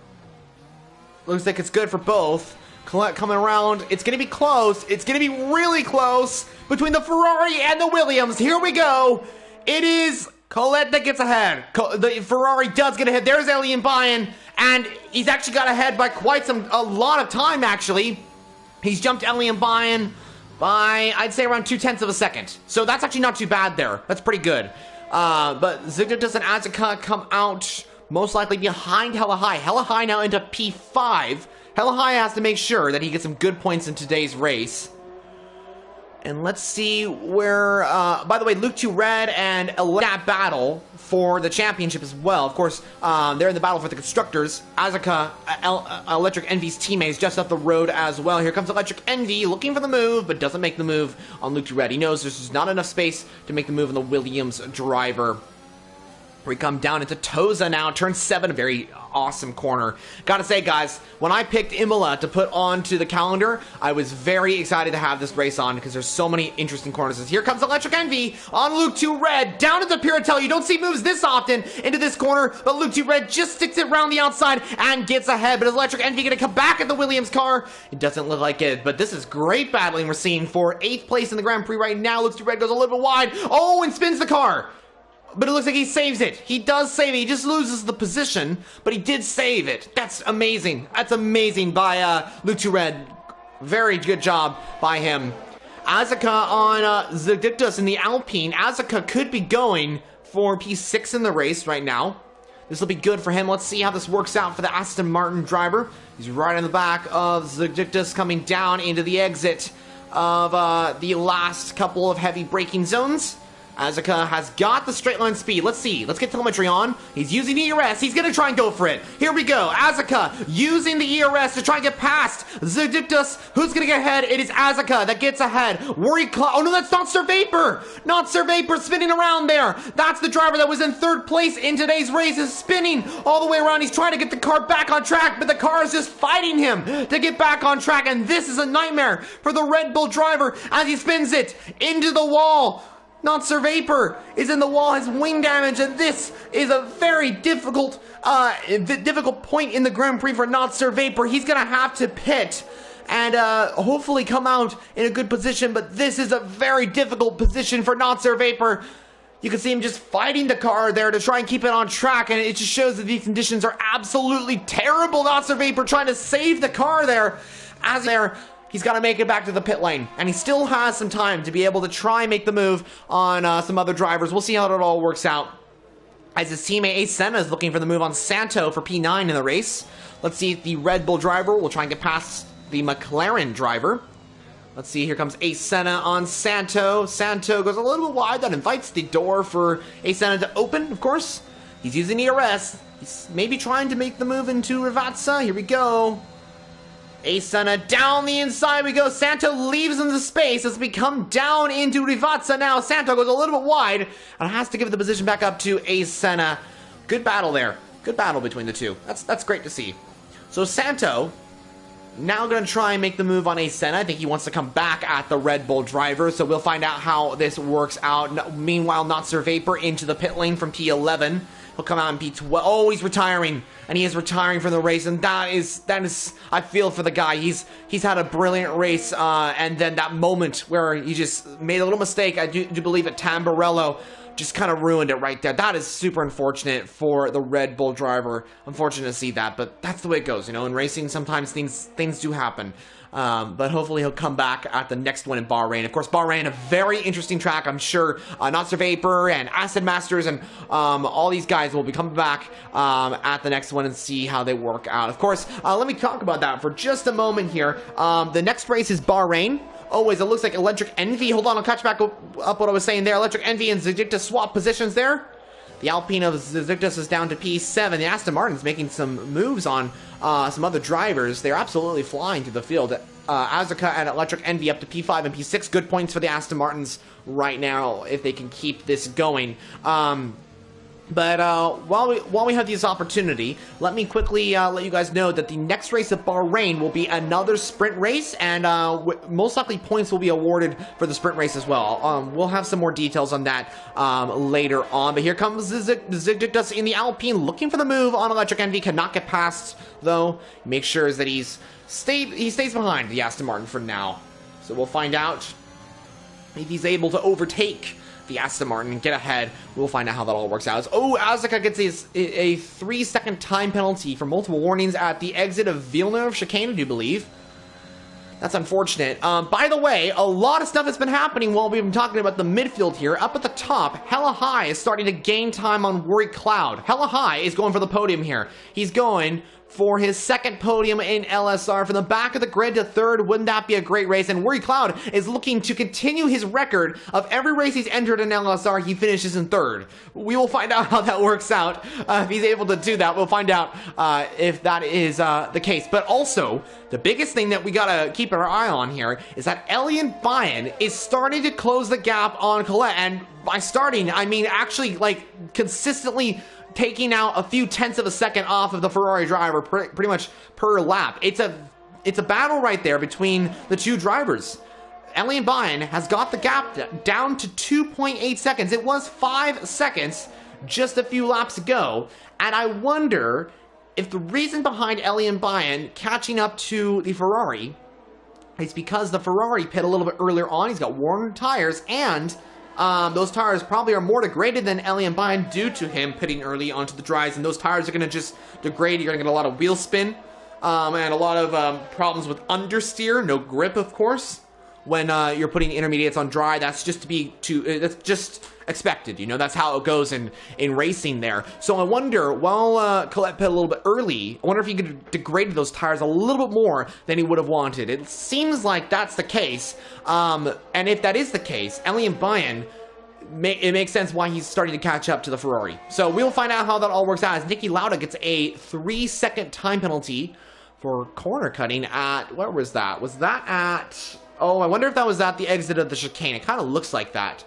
Looks like it's good for both. Colette coming around. It's going to be close. It's going to be really close between the Ferrari and the Williams. Here we go. It is Colette that gets ahead. The Ferrari does get ahead. There's Alien Bayan, and he's actually got ahead by a lot of time, actually. He's jumped Alien Bayan by, I'd say, around 0.2 of a second. So that's actually not too bad there. That's pretty good. But Zigdus and Asuka come out most likely behind Hella High. Hella High now into P5. Hella High has to make sure that he gets some good points in today's race. And let's see where... by the way, Luke 2 Red and that battle for the championship as well. Of course, they're in the battle for the constructors. Asuka, Electric Envy's teammates, just up the road as well. Here comes Electric Envy, looking for the move, but doesn't make the move on Luke 2 Red. He knows there's just not enough space to make the move on the Williams driver. We come down into Toza now, turn 7, a very awesome corner. Gotta say, guys, when I picked Imola to put onto the calendar, I was very excited to have this race on because there's so many interesting corners. Here comes Electric Envy on Luke 2 Red, down into Piratel. You don't see moves this often into this corner, but Luke 2 Red just sticks it around the outside and gets ahead. But is Electric Envy gonna come back at the Williams car? It doesn't look like it, but this is great battling we're seeing for 8th place in the Grand Prix right now. Luke 2 Red goes a little bit wide. Oh, and spins the car. But it looks like he saves it. He does save it. He just loses the position, but he did save it. That's amazing. That's amazing by Luke 2 Red. Very good job by him. Azaka on Zedictus in the Alpine. Azaka could be going for P6 in the race right now. This will be good for him. Let's see how this works out for the Aston Martin driver. He's right in the back of Zedictus, coming down into the exit of the last couple of heavy braking zones. Azaka has got the straight line speed. Let's see. Let's get telemetry on. He's using the ERS. He's going to try and go for it. Here we go. Azaka using the ERS to try and get past Zedictus. Who's going to get ahead? It is Azaka that gets ahead. Oh, no, that's not Sir Vapor. Not Sir Vapor spinning around there. That's the driver that was in 3rd place in today's race. Is spinning all the way around. He's trying to get the car back on track, but the car is just fighting him to get back on track. And this is a nightmare for the Red Bull driver as he spins it into the wall. Not Sir Vapor is in the wall, has wing damage, and this is a very difficult point in the Grand Prix for Not Sir Vapor. He's gonna have to pit and hopefully come out in a good position, but this is a very difficult position for Not Sir Vapor. You can see him just fighting the car there to try and keep it on track, and it just shows that these conditions are absolutely terrible. Not Sir Vapor trying to save the car there. He's got to make it back to the pit lane, and he still has some time to be able to try and make the move on some other drivers. We'll see how it all works out. As his teammate Ace Senna is looking for the move on Santo for P9 in the race. Let's see if the Red Bull driver will try and get past the McLaren driver. Let's see, here comes Ace Senna on Santo. Santo goes a little bit wide. That invites the door for Ace Senna to open, of course. He's using ERS. He's maybe trying to make the move into Rivazza. Here we go. Ace Senna down the inside we go. Santo leaves in the space as we come down into Rivazza now. Santo goes a little bit wide and has to give the position back up to Ace Senna. Good battle there. Good battle between the two. That's great to see. So Santo now going to try and make the move on Ace Senna. I think he wants to come back at the Red Bull driver, so we'll find out how this works out. Meanwhile, Not Sir Vapor into the pit lane from P11. He'll come out in P12. Oh, he's retiring. And he is retiring from the race. And that is, I feel for the guy. He's had a brilliant race. And then that moment where he just made a little mistake, I do believe at Tamburello, just kind of ruined it right there. That is super unfortunate for the Red Bull driver. Unfortunate to see that, but that's the way it goes. You know, in racing, sometimes things do happen. But hopefully he'll come back at the next one in Bahrain. Of course, Bahrain, a very interesting track. I'm sure Not Sir Vapor and Acid Masters and all these guys will be coming back at the next one and see how they work out. Of course, let me talk about that for just a moment here. The next race is Bahrain. Always, it looks like Electric Envy. Hold on, I'll catch back up what I was saying there. Electric Envy and Zedictus swap positions there. The Alpine of Zedictus is down to P7. The Aston Martin's making some moves on some other drivers. They're absolutely flying through the field. Azaka and Electric Envy up to P5 and P6. Good points for the Aston Martins right now if they can keep this going. But while we have this opportunity, let me quickly let you guys know that the next race at Bahrain will be another sprint race, and most likely points will be awarded for the sprint race as well. We'll have some more details on that later on. But here comes Zedictus in the Alpine, looking for the move on Electric Envy. Cannot get past, though. Make sure that he stays behind the Aston Martin for now. So we'll find out if he's able to overtake the Aston Martin and get ahead. We'll find out how that all works out. Oh, Azaka gets a 3-second time penalty for multiple warnings at the exit of Villeneuve chicane, I do believe. That's unfortunate. By the way, a lot of stuff has been happening while we've been talking about the midfield here. Up at the top, Hella High is starting to gain time on Worry Cloud. Hella High is going for the podium here. He's going for his second podium in LSR. From the back of the grid to third, wouldn't that be a great race? And Worry Cloud is looking to continue his record of every race he's entered in LSR, he finishes in third. We will find out how that works out. If he's able to do that, we'll find out if that is the case. But also, the biggest thing that we gotta keep our eye on here is that Elian Bayan is starting to close the gap on Colette. And by starting, I mean actually like consistently taking out a few tenths of a second off of the Ferrari driver pretty much per lap. It's a battle right there between the two drivers. Elian Bayan has got the gap down to 2.8 seconds. It was 5 seconds just a few laps ago. And I wonder if the reason behind Elian Bayan catching up to the Ferrari is because the Ferrari pit a little bit earlier on. He's got worn tires, and those tires probably are more degraded than Elian Bayan due to him pitting early onto the dries, and those tires are going to just degrade. You're going to get a lot of wheel spin and a lot of problems with understeer, no grip, of course. When you're putting intermediates on dry, that's just that's just expected, you know, that's how it goes in racing there. So I wonder, while Colette pit a little bit early, I wonder if he could have degraded those tires a little bit more than he would have wanted. It seems like that's the case, and if that is the case, Elian Bayan, it makes sense why he's starting to catch up to the Ferrari. So we'll find out how that all works out as Niki Lauda gets a 3-second time penalty for corner cutting at, where was that? Was that at... Oh, I wonder if that was at the exit of the chicane. It kind of looks like that.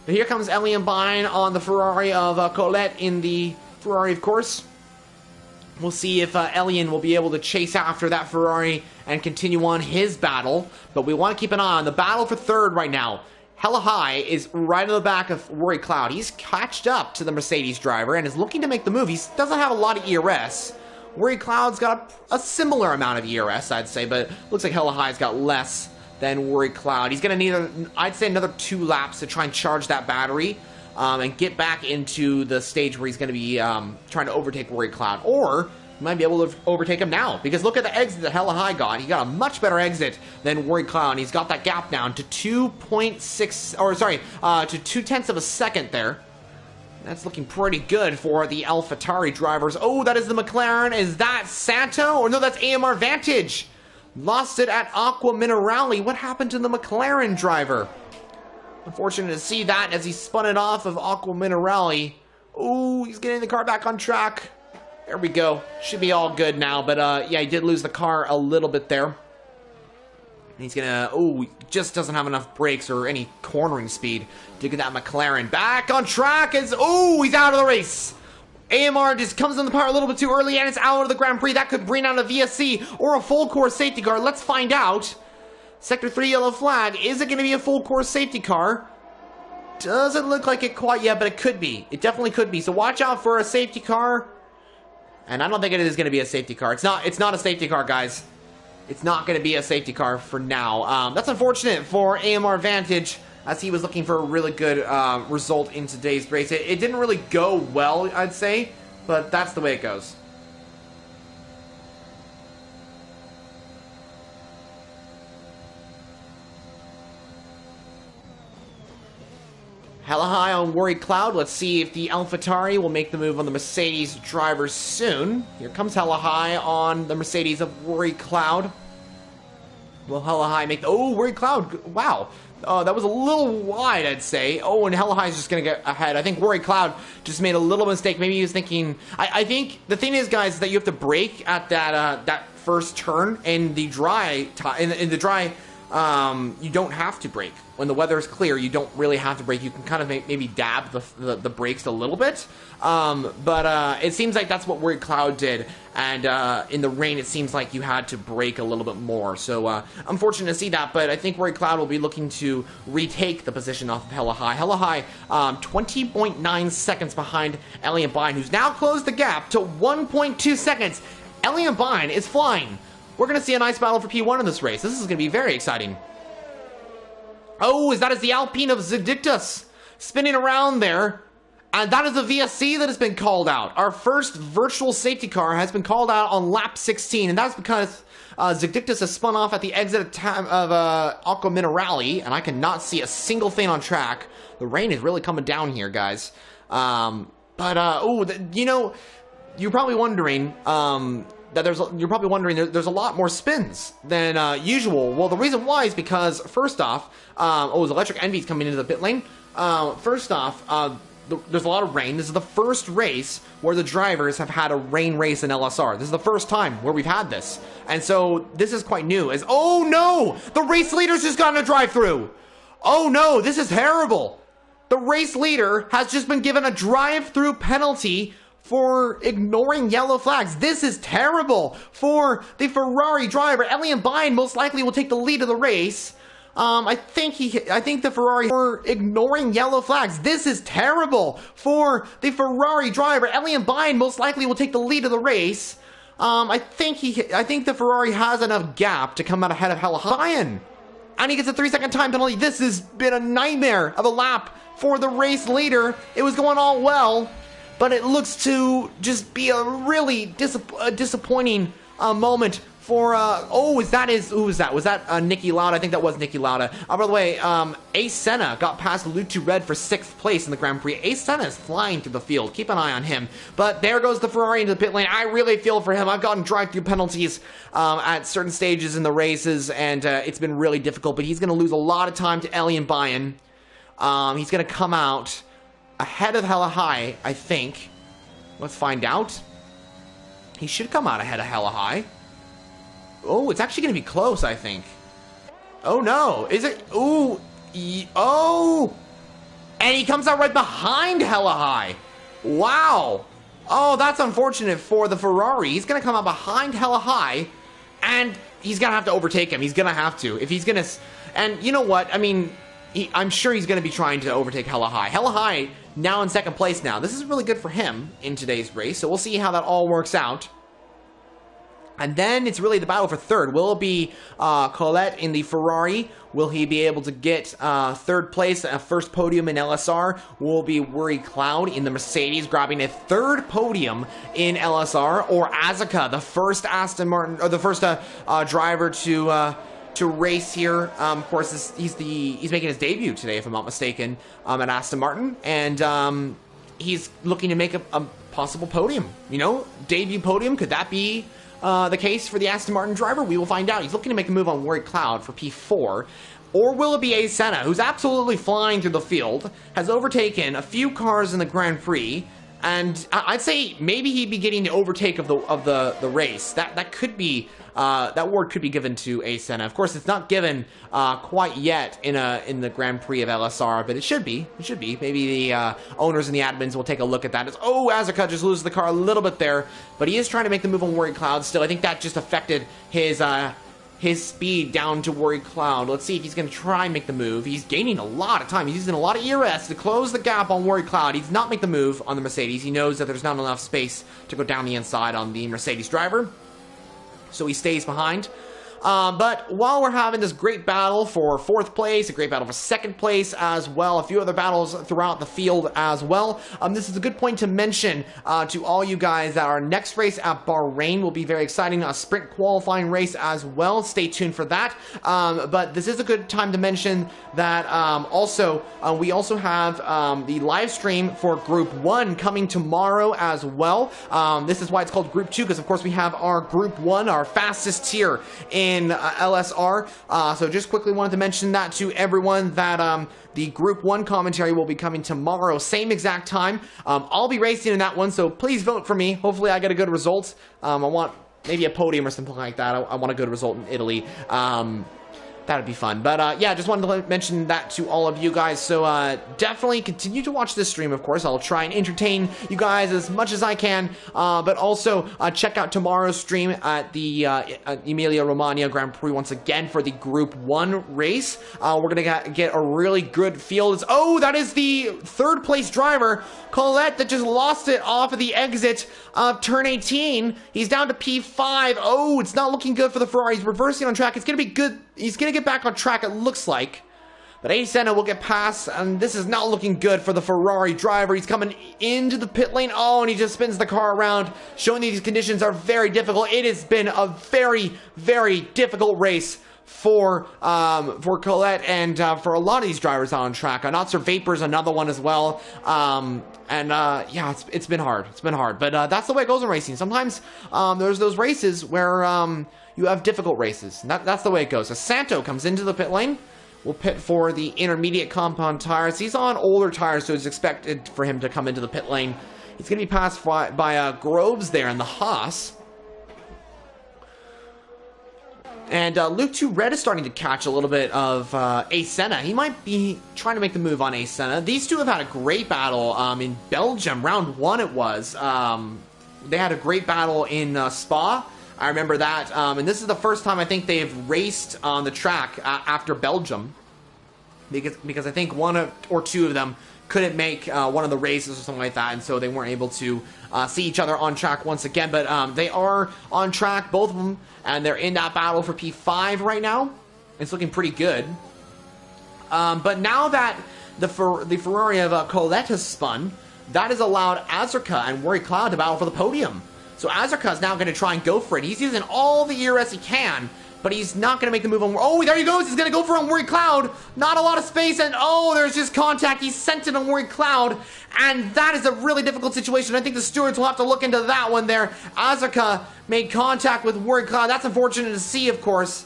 But here comes Elian Bayan on the Ferrari of Colette in the Ferrari, of course. We'll see if Elian will be able to chase after that Ferrari and continue on his battle. But we want to keep an eye on the battle for third right now. Hella High is right in the back of Worry Cloud. He's catched up to the Mercedes driver and is looking to make the move. He doesn't have a lot of ERS. Worry Cloud's got a similar amount of ERS, I'd say, but looks like Hella High's got less than Worry Cloud. He's going to need, I'd say, another 2 laps to try and charge that battery and get back into the stage where he's going to be trying to overtake Worry Cloud. Or he might be able to overtake him now, because look at the exit that Hella High got. He got a much better exit than Worry Cloud. He's got that gap down to 2.6, or sorry, to 0.2 of a second there. That's looking pretty good for the AlphaTauri drivers. Oh, that is the McLaren. Is that Santo? Or no, that's AMR Vantage. Lost it at Aqua Minerale. What happened to the McLaren driver? Unfortunate to see that as he spun it off of Aqua Minerale. Oh, he's getting the car back on track. There we go. Should be all good now. But yeah, he did lose the car a little bit there. He's gonna, oh, just doesn't have enough brakes or any cornering speed to get that McLaren back on track. As, oh, he's out of the race. AMR just comes in the power a little bit too early, and it's out of the Grand Prix. That could bring out a VSC or a full course safety car. Let's find out. Sector 3 yellow flag. Is it going to be a full course safety car? Doesn't look like it quite yet, but it could be. It definitely could be. So watch out for a safety car. And I don't think it is going to be a safety car. It's not a safety car, guys. It's not going to be a safety car for now. That's unfortunate for AMR Vantage, as he was looking for a really good result in today's race. It didn't really go well, I'd say, but that's the way it goes. Hella high on Worry Cloud. Let's see if the AlphaTauri will make the move on the Mercedes drivers soon. Here comes Hella High on the Mercedes of Worry Cloud. Will Hella High make the... Oh, Worry Cloud. Wow. That was a little wide, I'd say. Oh, and Hella High is just going to get ahead. I think Worry Cloud just made a little mistake. Maybe he was thinking... I think the thing is, guys, that you have to brake at that first turn. In the dry... you don't have to brake. When the weather is clear, you don't really have to brake. You can kind of maybe dab the brakes a little bit. But it seems like that's what Worry Cloud did. And in the rain, it seems like you had to brake a little bit more. So unfortunate to see that, but I think Worry Cloud will be looking to retake the position off of Hella High. Hella High, 20.9 seconds behind Elian Bayan, who's now closed the gap to 1.2 seconds. Elian Bayan is flying. We're going to see a nice battle for P1 in this race. This is going to be very exciting. Oh, that is the Alpine of Zigdictus spinning around there. And that is the VSC that has been called out. Our first virtual safety car has been called out on lap 16. And that's because Zigdictus has spun off at the exit of Aqua Minerale. And I cannot see a single thing on track. The rain is really coming down here, guys. You know... you're probably wondering there's a lot more spins than usual. Well, the reason why is because first off, Electric Envy's coming into the pit lane. First off, there's a lot of rain. This is the first race where the drivers have had a rain race in LSR. This is the first time where we've had this, and so this is quite new. Oh no, the race leader's just gotten a drive-through. Oh no, this is terrible. The race leader has just been given a drive-through penalty for ignoring yellow flags. This is terrible for the Ferrari driver. Elian Bine most likely will take the lead of the race. I think the Ferrari for ignoring yellow flags. This is terrible for the Ferrari driver. Elian Bine most likely will take the lead of the race. I think the Ferrari has enough gap to come out ahead of Bine. And he gets a 3-second time penalty. This has been a nightmare of a lap for the race leader. It was going all well, but it looks to just be a really disappointing moment for, who was that? Was that Nicky Lauda? I think that was Nicky Lauda. By the way, Ace Senna got past Lutu Red for 6th place in the Grand Prix. Ace Senna is flying through the field. Keep an eye on him. But there goes the Ferrari into the pit lane. I really feel for him. I've gotten drive-through penalties at certain stages in the races, and it's been really difficult. But he's going to lose a lot of time to Elian Bine. He's going to come out ahead of Hella High, I think. Let's find out. He should come out ahead of Hella High. Oh, it's actually going to be close, I think. Oh, no. Is it? Ooh. Oh. And he comes out right behind Hella High. Wow. Oh, that's unfortunate for the Ferrari. He's going to come out behind Hella High, and he's going to have to overtake him. He's going to have to. If he's going to... And you know what? I mean, I'm sure he's going to be trying to overtake Hella High. Hella High now in 2nd place now. This is really good for him in today's race, so we'll see how that all works out. And then it's really the battle for 3rd. Will it be Colette in the Ferrari? Will he be able to get 3rd place, a 1st podium in LSR? Will it be Worry Cloud in the Mercedes grabbing a 3rd podium in LSR? Or Azuka, the first Aston Martin, or the first driver to race here? Of course, he's making his debut today, if I'm not mistaken, at Aston Martin, and he's looking to make a possible podium. You know, debut podium. Could that be the case for the Aston Martin driver? We will find out. He's looking to make a move on Worry Cloud for P4. Or will it be Ace Senna, who's absolutely flying through the field, has overtaken a few cars in the Grand Prix, and I'd say maybe he'd be getting the overtake of the race. That could be that award could be given to Ace Senna. Of course, it's not given quite yet in the Grand Prix of LSR, but it should be. It should be. Maybe the owners and the admins will take a look at that. Azuka just loses the car a little bit there, but he is trying to make the move on Worry Cloud still. I think that just affected his speed down to Worry Cloud. Let's see if he's going to try and make the move. He's gaining a lot of time. He's using a lot of ERS to close the gap on Worry Cloud. He does not make the move on the Mercedes. He knows that there's not enough space to go down the inside on the Mercedes driver, so he stays behind. But while we're having this great battle for 4th place, a great battle for 2nd place as well, a few other battles throughout the field as well, this is a good point to mention to all you guys that our next race at Bahrain will be very exciting, a sprint qualifying race as well. Stay tuned for that. But this is a good time to mention that we also have the live stream for Group 1 coming tomorrow as well. This is why it's called Group 2, because of course we have our Group 1, our fastest tier in LSR. So just quickly wanted to mention that to everyone that the Group 1 commentary will be coming tomorrow, same exact time. I'll be racing in that one, so please vote for me. Hopefully I get a good result. I want maybe a podium or something like that. I want a good result in Italy. That would be fun. But yeah, just wanted to mention that to all of you guys. So definitely continue to watch this stream, of course. I'll try and entertain you guys as much as I can. But also check out tomorrow's stream at the Emilia Romagna Grand Prix once again for the Group 1 race. We're going to get a really good field. That is the 3rd place driver, Colette, that just lost it off of the exit of turn 18. He's down to P5. It's not looking good for the Ferrari. He's reversing on track. It's going to be good. He's going to get back on track, it looks like. But Ace Senna will get past, and this is not looking good for the Ferrari driver. He's coming into the pit lane. And he just spins the car around, showing that these conditions are very difficult. It has been a very, very difficult race for Colette and for a lot of these drivers on track. Not Sir Vapor's another one as well. Yeah, it's been hard. It's been hard, but that's the way it goes in racing. Sometimes there's those races where you have difficult races. That's the way it goes. So Santo comes into the pit lane. We'll pit for the intermediate compound tires. He's on older tires, so it's expected for him to come into the pit lane. He's going to be passed by Groves there in the Haas. And Luke 2 Red is starting to catch a little bit of Ace Senna. He might be trying to make the move on Ace Senna. These two have had a great battle in Belgium. Round 1 it was. They had a great battle in Spa. I remember that. And this is the first time I think they've raced on the track after Belgium. Because I think one or two of them couldn't make one of the races or something like that, and so they weren't able to see each other on track once again. But they are on track, both of them, and they're in that battle for P5 right now. It's looking pretty good. But now that the Ferrari of Colette has spun, that has allowed Azurka and Worry Cloud to battle for the podium. So Azurka is now going to try and go for it. He's using all the ERS he can, but he's not going to make the move on... Oh, there he goes. He's going to go for on Worry Cloud. Not a lot of space, and oh, there's just contact. He sent it on Worry Cloud, and that is a really difficult situation. I think the stewards will have to look into that one there. Azurka made contact with Worry Cloud. That's unfortunate to see, of course.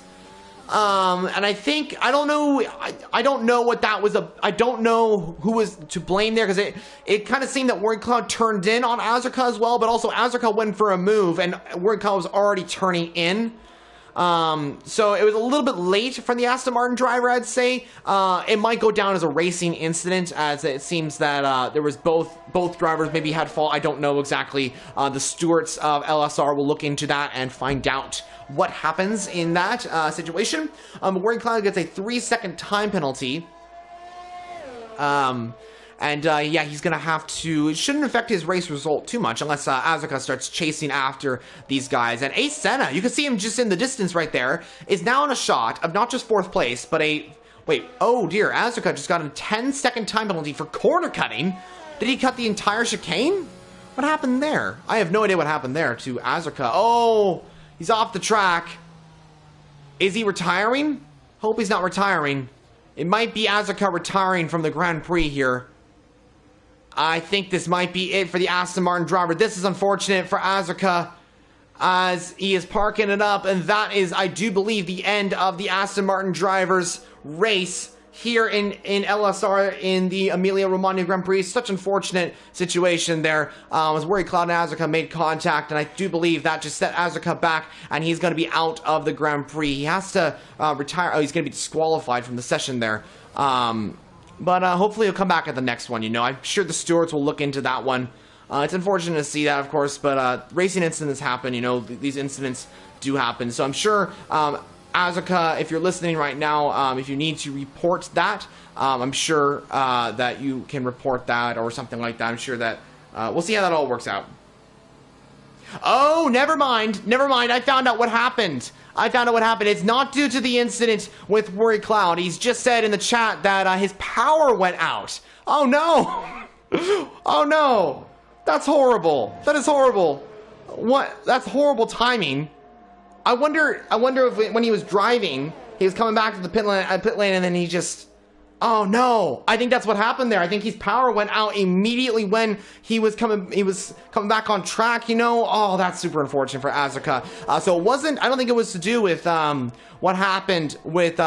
And I think, I don't know what that was. I don't know who was to blame there, because it kind of seemed that Worry Cloud turned in on Azurka as well, but also Azurka went for a move, and Worry Cloud was already turning in. So it was a little bit late for the Aston Martin driver, I'd say. It might go down as a racing incident, as it seems that there was both drivers maybe had fault. I don't know exactly. The stewards of LSR will look into that and find out what happens in that situation. Worry Cloud gets a 3-second time penalty. Yeah, he's going to have to... It shouldn't affect his race result too much unless Azurka starts chasing after these guys. And Ace Senna, you can see him just in the distance right there, is now in a shot of not just 4th place, but a... Wait, oh dear, Azurka just got a 10-second time penalty for corner cutting. Did he cut the entire chicane? What happened there? I have no idea what happened there to Azurka. Oh, he's off the track. Is he retiring? Hope he's not retiring. It might be Azurka retiring from the Grand Prix here. I think this might be it for the Aston Martin driver. This is unfortunate for Azurka, as he is parking it up, and that is, I do believe, the end of the Aston Martin driver's race here in LSR in the Emilia Romagna Grand Prix. Such an unfortunate situation there. As Worry Cloud and Azurka made contact, and I do believe that just set Azurka back, and he's going to be out of the Grand Prix. He has to retire. Oh, he's going to be disqualified from the session there. But hopefully he'll come back at the next one, you know. I'm sure the stewards will look into that one. It's unfortunate to see that, of course, but racing incidents happen, you know. These incidents do happen. So I'm sure, Azurka, if you're listening right now, if you need to report that, I'm sure that you can report that or something like that. I'm sure that we'll see how that all works out. Oh, never mind. Never mind. I found out what happened. It's not due to the incident with Worry Cloud. He's just said in the chat that his power went out. Oh, no. Oh, no. That's horrible. That is horrible. What? That's horrible timing. I wonder if when he was driving, he was coming back to the pit lane and then he just... Oh no! I think that's what happened there. I think his power went out immediately when he was coming back on track, you know? Oh, that's super unfortunate for Azurka. So it wasn't, I don't think it was to do with what happened with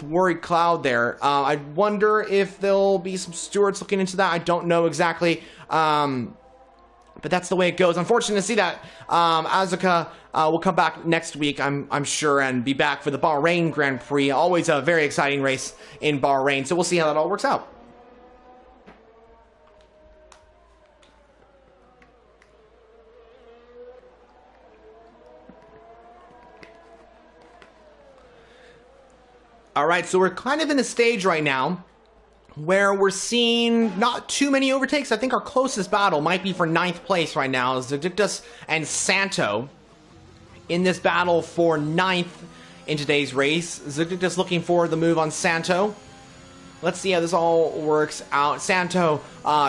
Worry Cloud there. I wonder if there'll be some stewards looking into that. I don't know exactly. But that's the way it goes. Unfortunate to see that. Azurka will come back next week, I'm sure, and be back for the Bahrain Grand Prix. Always a very exciting race in Bahrain. So we'll see how that all works out. All right, so we're kind of in a stage right now where we're seeing not too many overtakes. I think our closest battle might be for 9th place right now. Zedictus and Santo in this battle for 9th in today's race. Zedictus looking for the move on Santo. Let's see how this all works out. Santo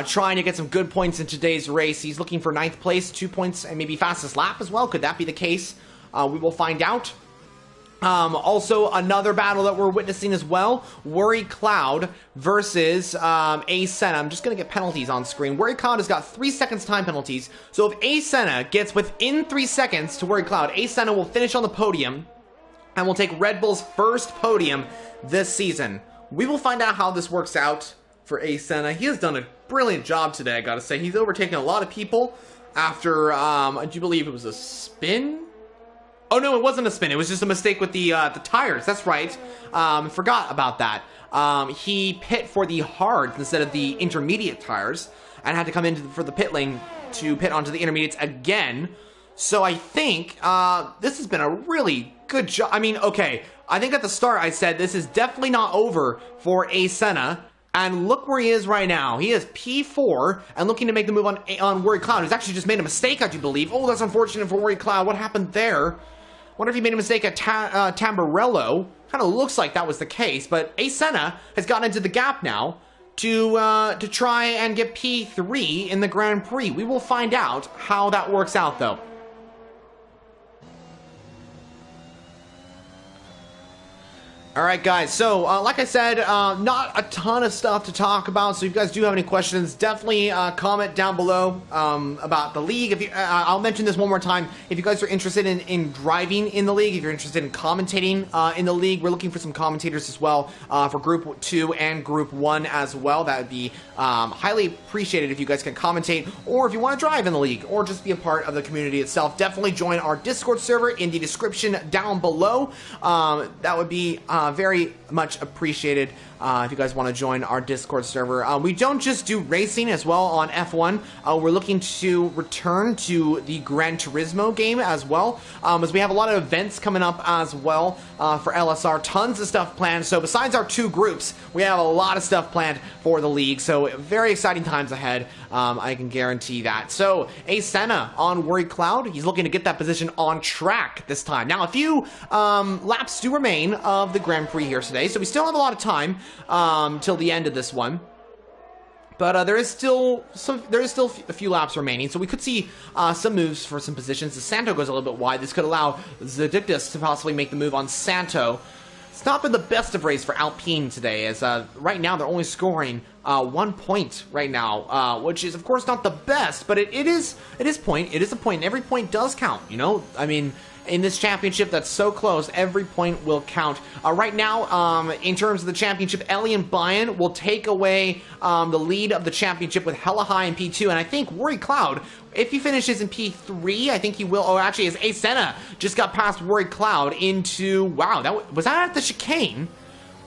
trying to get some good points in today's race. He's looking for 9th place, 2 points, and maybe fastest lap as well. Could that be the case? We will find out. Also, another battle that we're witnessing as well, Worry Cloud versus Asena. I'm just going to get penalties on screen. Worry Cloud has got 3 seconds time penalties, so if Asena gets within 3 seconds to Worry Cloud, Asena will finish on the podium and will take Red Bull's first podium this season. We will find out how this works out for Asena. He has done a brilliant job today, I gotta say. He's overtaken a lot of people after, I do believe it was a spin? Oh no, it wasn't a spin. It was just a mistake with the tires. That's right. Forgot about that. He pit for the hards instead of the intermediate tires and had to come in for the pit lane to pit onto the intermediates again. So I think this has been a really good job. I mean, okay, I think at the start I said this is definitely not over for Asena. And look where he is right now. He is P4 and looking to make the move on Worry Cloud, who's actually just made a mistake, I do believe. Oh, that's unfortunate for Worry Cloud. What happened there? Wonder if he made a mistake at Tamburello. Kind of looks like that was the case, but Asena has gotten into the gap now to try and get P3 in the Grand Prix. We will find out how that works out, though. Alright guys, so like I said, not a ton of stuff to talk about, so if you guys do have any questions, definitely comment down below about the league. If you, I'll mention this one more time, if you guys are interested in driving in the league, if you're interested in commentating in the league, we're looking for some commentators as well for Group 2 and Group 1 as well. That would be highly appreciated if you guys can commentate, or if you want to drive in the league, or just be a part of the community itself. Definitely join our Discord server in the description down below. That would be very much appreciated if you guys want to join our Discord server. We don't just do racing as well on F1. We're looking to return to the Gran Turismo game as well, as we have a lot of events coming up as well for LSR. Tons of stuff planned. So besides our 2 groups, we have a lot of stuff planned for the league. So very exciting times ahead. I can guarantee that. So Asena on Worry Cloud. He's looking to get that position on track this time. Now, a few laps do remain of the Grand Prix here today, so we still have a lot of time till the end of this one. But there is still a few laps remaining, so we could see some moves for some positions. The Santo goes a little bit wide. This could allow Zadictus to possibly make the move on Santo. It's not been the best of race for Alpine today, as right now they're only scoring 1 point right now, which is of course not the best, but it is a point, and every point does count, you know? I mean, in this championship that's so close, every point will count. Right now, in terms of the championship, Ellie and Bayern will take away the lead of the championship with hella high in P2, and I think Worry Cloud, if he finishes in P3, I think he will. Oh, actually, as Asena just got past Worry Cloud into, wow, was that at the chicane?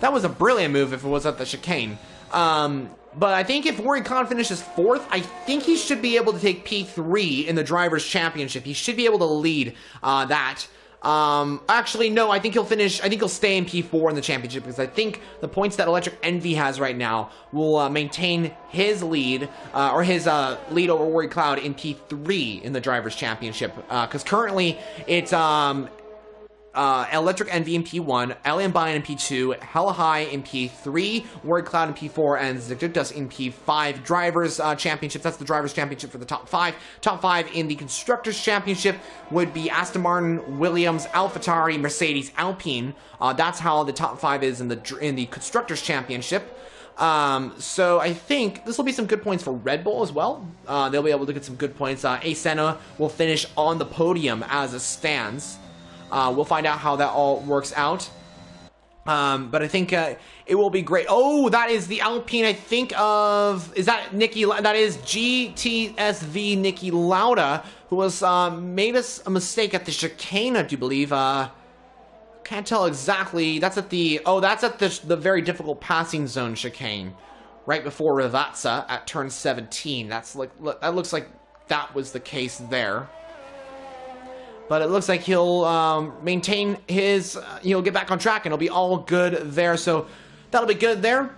That was a brilliant move if it was at the chicane. But I think if Worry Cloud finishes 4th, I think he should be able to take P3 in the Drivers' Championship. He should be able to lead that. Actually, no, I think he'll stay in P4 in the championship, because I think the points that Electric Envy has right now will maintain his lead, or his lead over Worry Cloud in P3 in the Drivers' Championship. Because currently, it's Electric Envy in P1, Alien Bayern in P2, Hella High in P3, Worry Cloud in P4, and Zadictus in P5. Drivers Championships, that's the Drivers Championship for the top 5. Top 5 in the Constructors Championship would be Aston Martin, Williams, AlphaTauri, Mercedes, Alpine. That's how the top 5 is in the Constructors Championship. So I think this will be some good points for Red Bull as well. They'll be able to get some good points. Asena will finish on the podium as it stands. We'll find out how that all works out. But I think it will be great. Oh, that is the Alpine, I think of... Is that Nikki... That is GTSV Nikki Lauda, who was made us a mistake at the chicane, I do believe. Can't tell exactly. That's at the... Oh, that's at the very difficult passing zone chicane. Right before Rivazza at turn 17. That looks like that was the case there. But it looks like he'll maintain his, he'll get back on track and it'll be all good there. So that'll be good there.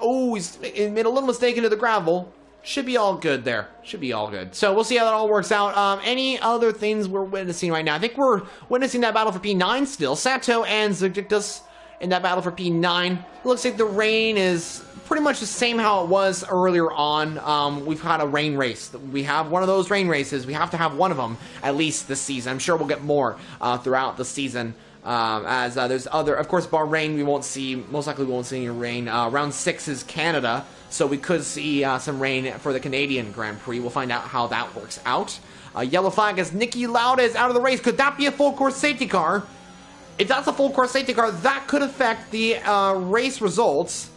Oh, he made a little mistake into the gravel. Should be all good there. Should be all good. So we'll see how that all works out. Any other things we're witnessing right now? I think we're witnessing that battle for P9 still. Sato and Zadictus in that battle for P9. It looks like the rain is pretty much the same how it was earlier on. We've had a rain race. We have one of those rain races. We have to have one of them at least this season. I'm sure we'll get more throughout the season. As there's other, of course, Bahrain, most likely we won't see any rain. Round 6 is Canada, so we could see some rain for the Canadian Grand Prix. We'll find out how that works out. Yellow flag as Niki Lauda is out of the race. Could that be a full course safety car? If that's a full course safety car, that could affect the race results.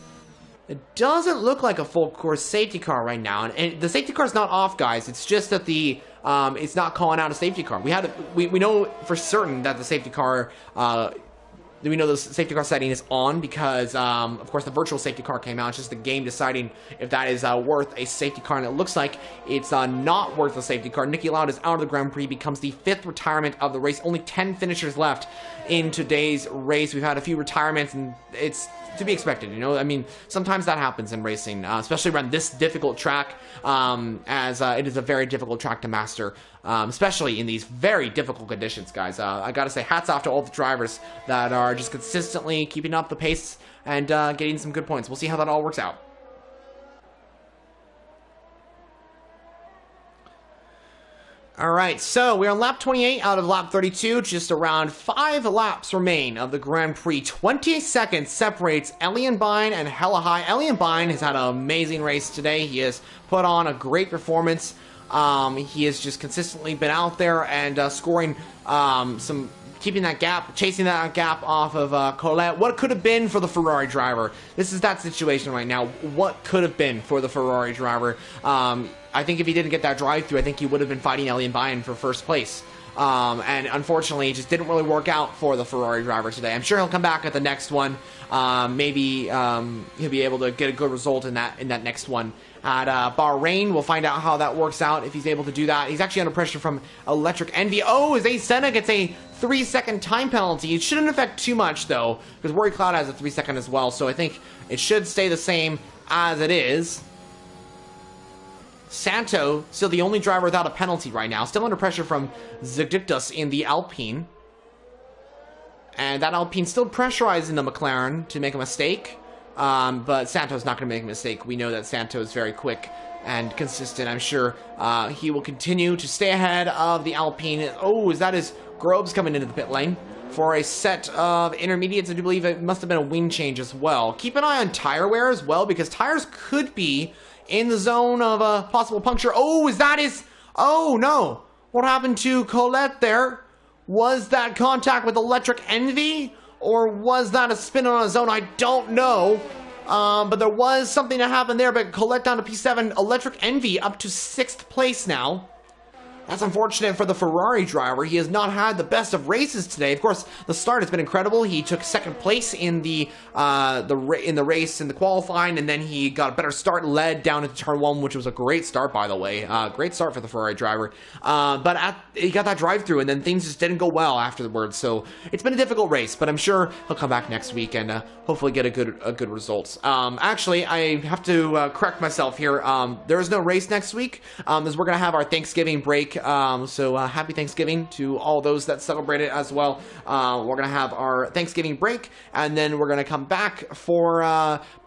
It doesn't look like a full course safety car right now, and the safety car is not off, guys. It's just that the it's not calling out a safety car. We know for certain that the safety car we know the safety car setting is on because of course the virtual safety car came out. It's just the game deciding if that is worth a safety car, and it looks like it's not worth a safety car. Niki Lauda is out of the Grand Prix, becomes the 5th retirement of the race. Only 10 finishers left in today's race. We've had a few retirements, and it's to be expected, you know. I mean, sometimes that happens in racing, especially around this difficult track, as it is a very difficult track to master, especially in these very difficult conditions, guys. I gotta say, hats off to all the drivers that are just consistently keeping up the pace and getting some good points. We'll see how that all works out. Alright, so we're on lap 28 out of lap 32. Just around 5 laps remain of the Grand Prix. 20 seconds separates Elian Bine and Hella High. Elian Bine has had an amazing race today. He has put on a great performance. He has just consistently been out there and scoring keeping that gap, chasing that gap off of Colette. What could have been for the Ferrari driver? This is that situation right now. What could have been for the Ferrari driver? I think if he didn't get that drive-through, I think he would have been fighting Elian Bine for first place. And unfortunately, it just didn't really work out for the Ferrari driver today. I'm sure he'll come back at the next one. Maybe he'll be able to get a good result in that next one. At Bahrain, we'll find out how that works out if he's able to do that. He's actually under pressure from Electric Envy. Oh, as Ace Senna gets a 3-second time penalty. It shouldn't affect too much, though, because Rory Cloud has a 3-second as well, so I think it should stay the same as it is. Santo, still the only driver without a penalty right now. Still under pressure from Zygdictus in the Alpine. And that Alpine still pressurizing the McLaren to make a mistake. But Santo's not going to make a mistake. We know that Santo is very quick and consistent. I'm sure he will continue to stay ahead of the Alpine. Oh, is that his Groves coming into the pit lane for a set of intermediates? I do believe it must have been a wing change as well. Keep an eye on tire wear as well, because tires could be in the zone of a possible puncture. Oh, is that his... Oh, no. What happened to Colette there? Was that contact with Electric Envy? Or was that a spin on a zone? I don't know. But there was something that happened there. But Colette down to P7. Electric Envy up to 6th place now. That's unfortunate for the Ferrari driver. He has not had the best of races today. Of course, the start has been incredible. He took 2nd place in the race in the qualifying, and then he got a better start, led down into turn 1, which was a great start, by the way. Great start for the Ferrari driver. But he got that drive-through, and then things just didn't go well afterwards. So it's been a difficult race, but I'm sure he'll come back next week and hopefully get a good result. Actually, I have to correct myself here. There is no race next week, as we're going to have our Thanksgiving break. So happy Thanksgiving to all those that celebrate it as well. We're going to have our Thanksgiving break, and then we're going to come back for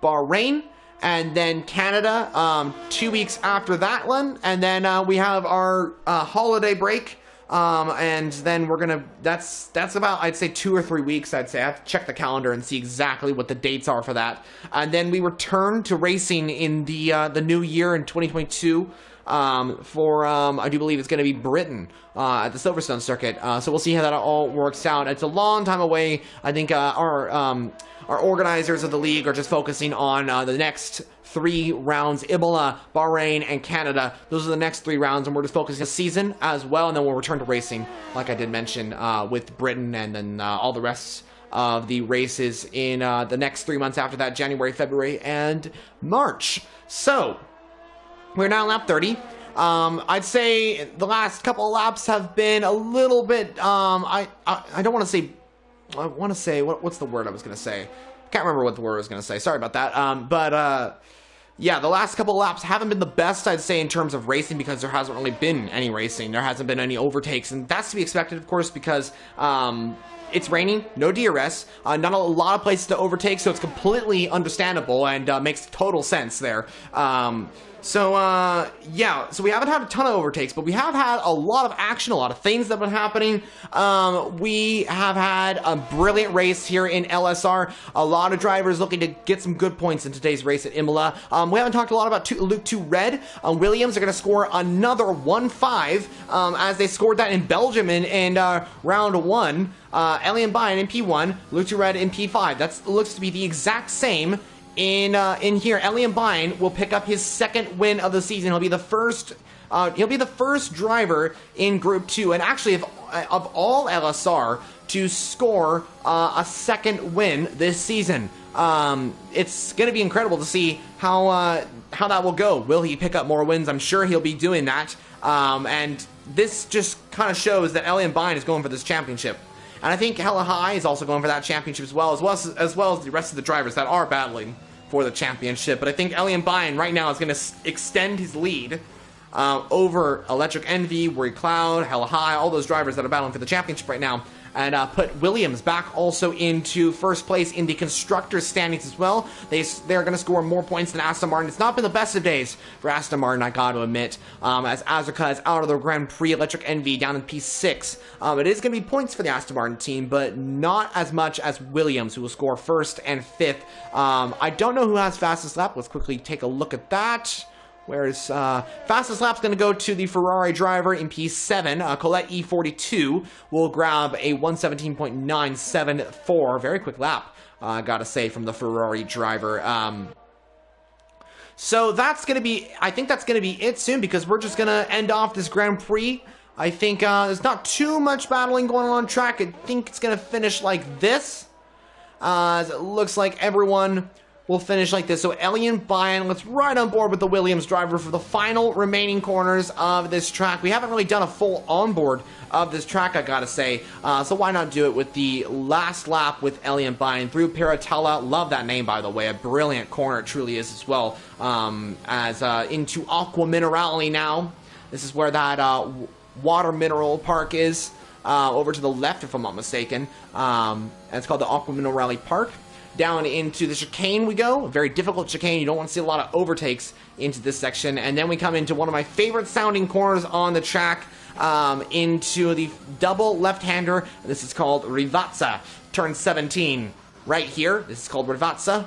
Bahrain, and then Canada 2 weeks after that one, and then we have our holiday break, and then we're going to, that's about, I'd say 2 or 3 weeks, I'd say. I have to check the calendar and see exactly what the dates are for that. And then we return to racing in the new year in 2022. I do believe it's going to be Britain at the Silverstone circuit. So we'll see how that all works out. It's a long time away. I think our organizers of the league are just focusing on the next 3 rounds: Imola, Bahrain, and Canada. Those are the next 3 rounds, and we're just focusing on the season as well, and then we'll return to racing, like I did mention, with Britain, and then all the rest of the races in the next 3 months after that: January, February, and March. So we're now on lap 30. I'd say the last couple of laps have been a little bit, I don't want to say, I want to say, what's the word I was going to say? I can't remember what the word I was going to say. Sorry about that. Yeah, the last couple of laps haven't been the best, I'd say, in terms of racing, because there hasn't really been any racing. There hasn't been any overtakes, and that's to be expected, of course, because it's raining, no DRS, not a lot of places to overtake, so it's completely understandable and makes total sense there. So, yeah, so we haven't had a ton of overtakes, but we have had a lot of action, a lot of things that have been happening. We have had a brilliant race here in LSR. A lot of drivers looking to get some good points in today's race at Imola. We haven't talked a lot about Luke 2 Red. Williams are going to score another 1-5, as they scored that in Belgium in round 1. Elian Bayern in P1, Luke 2 Red in P5. That looks to be the exact same. In here, Elian Bayern will pick up his second win of the season. He'll be the first driver in Group 2, and actually of all LSR to score a second win this season. It's going to be incredible to see how that will go. Will he pick up more wins? I'm sure he'll be doing that. And this just kind of shows that Elian Bayern is going for this championship. And I think Hella High is also going for that championship as well as the rest of the drivers that are battling for the championship. But I think Elian Bayern right now is going to extend his lead over Electric Envy, Worry Cloud, Hella High, all those drivers that are battling for the championship right now. And put Williams back also into first place in the constructors standings as well. They're going to score more points than Aston Martin. It's not been the best of days for Aston Martin, I got to admit, as Azuka is out of the Grand Prix. Electric Envy down in P6. It is going to be points for the Aston Martin team, but not as much as Williams, who will score first and fifth. I don't know who has fastest lap. Let's quickly take a look at that. Whereas fastest lap's going to go to the Ferrari driver in P7. Colette E42 will grab a 117.974. Very quick lap, I gotta say, from the Ferrari driver. So that's going to be, I think that's going to be it soon, because we're just going to end off this Grand Prix. I think there's not too much battling going on track. I think it's going to finish like this. As it looks like everyone will finish like this. So Elian Bayern, let's ride on board with the Williams driver for the final remaining corners of this track. We haven't really done a full onboard of this track, I gotta say. So why not do it with the last lap with Elian Bayern through Piratella. Love that name, by the way. A brilliant corner it truly is as well. Into Aqua Minerale now. This is where that water mineral park is. Over to the left, if I'm not mistaken. And it's called the Aqua Minerale Park. Down into the chicane we go. A very difficult chicane. You don't want to see a lot of overtakes into this section. And then we come into one of my favorite sounding corners on the track, into the double left-hander. This is called Rivazza. Turn 17 right here. This is called Rivazza.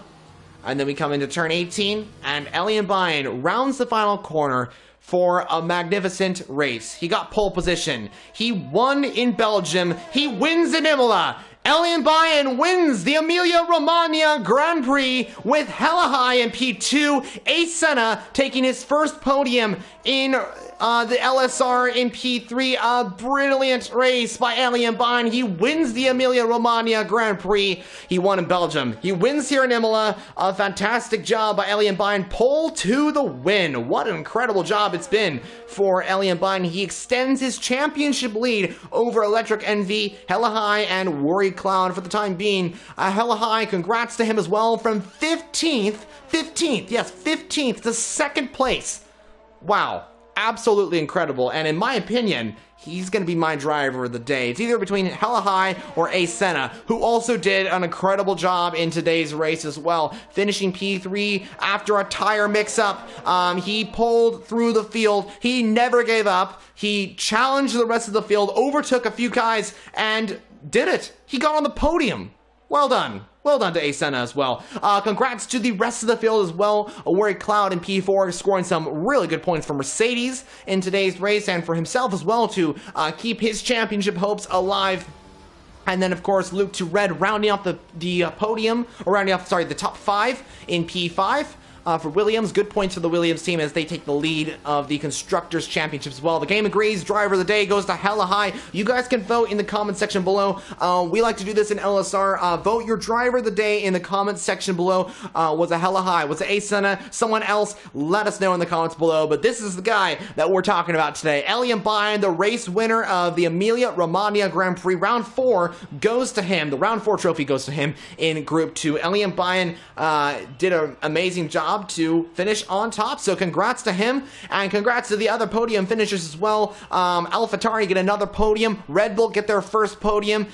And then we come into turn 18. And Elian Bayern rounds the final corner for a magnificent race. He got pole position. He won in Belgium. He wins in Imola. Elian Bayern wins the Emilia Romagna Grand Prix with Hella High in P2. Ace Senna taking his first podium in the LSR in P3. A brilliant race by Elian Bayern. He wins the Emilia Romagna Grand Prix. He won in Belgium. He wins here in Imola. A fantastic job by Elian Bayern. Pole to the win. What an incredible job it's been for Elian Bayern. He extends his championship lead over Electric Envy, Hella High, and Worry Cloud for the time being. Hella High, congrats to him as well, from 15th to 2nd place. Wow, absolutely incredible. And in my opinion, he's going to be my driver of the day. It's either between Hella High or Ace Senna, who also did an incredible job in today's race as well, finishing P3 after a tire mix-up. He pulled through the field. He never gave up. He challenged the rest of the field, overtook a few guys, and did it. He got on the podium. Well done. Well done to Ace Senna as well. Congrats to the rest of the field as well. Worry Cloud in P4 scoring some really good points for Mercedes in today's race, and for himself as well to keep his championship hopes alive. And then, of course, Luke 2 Red rounding off the podium, or rounding off, sorry, the top 5 in P5. For Williams, good points for the Williams team as they take the lead of the Constructors' Championship as well. The game agrees. Driver of the day goes to Hella High. You guys can vote in the comment section below. We like to do this in LSR. Vote your driver of the day in the comment section below. Was it Hella High? Was it Ace Senna? Someone else? Let us know in the comments below. But this is the guy that we're talking about today. Elian Bayern, the race winner of the Emilia Romagna Grand Prix. Round 4 goes to him. The Round 4 trophy goes to him in Group 2. Elian Bayern did an amazing job job to finish on top. So congrats to him, and congrats to the other podium finishers as well. AlphaTauri get another podium. Red Bull get their first podium.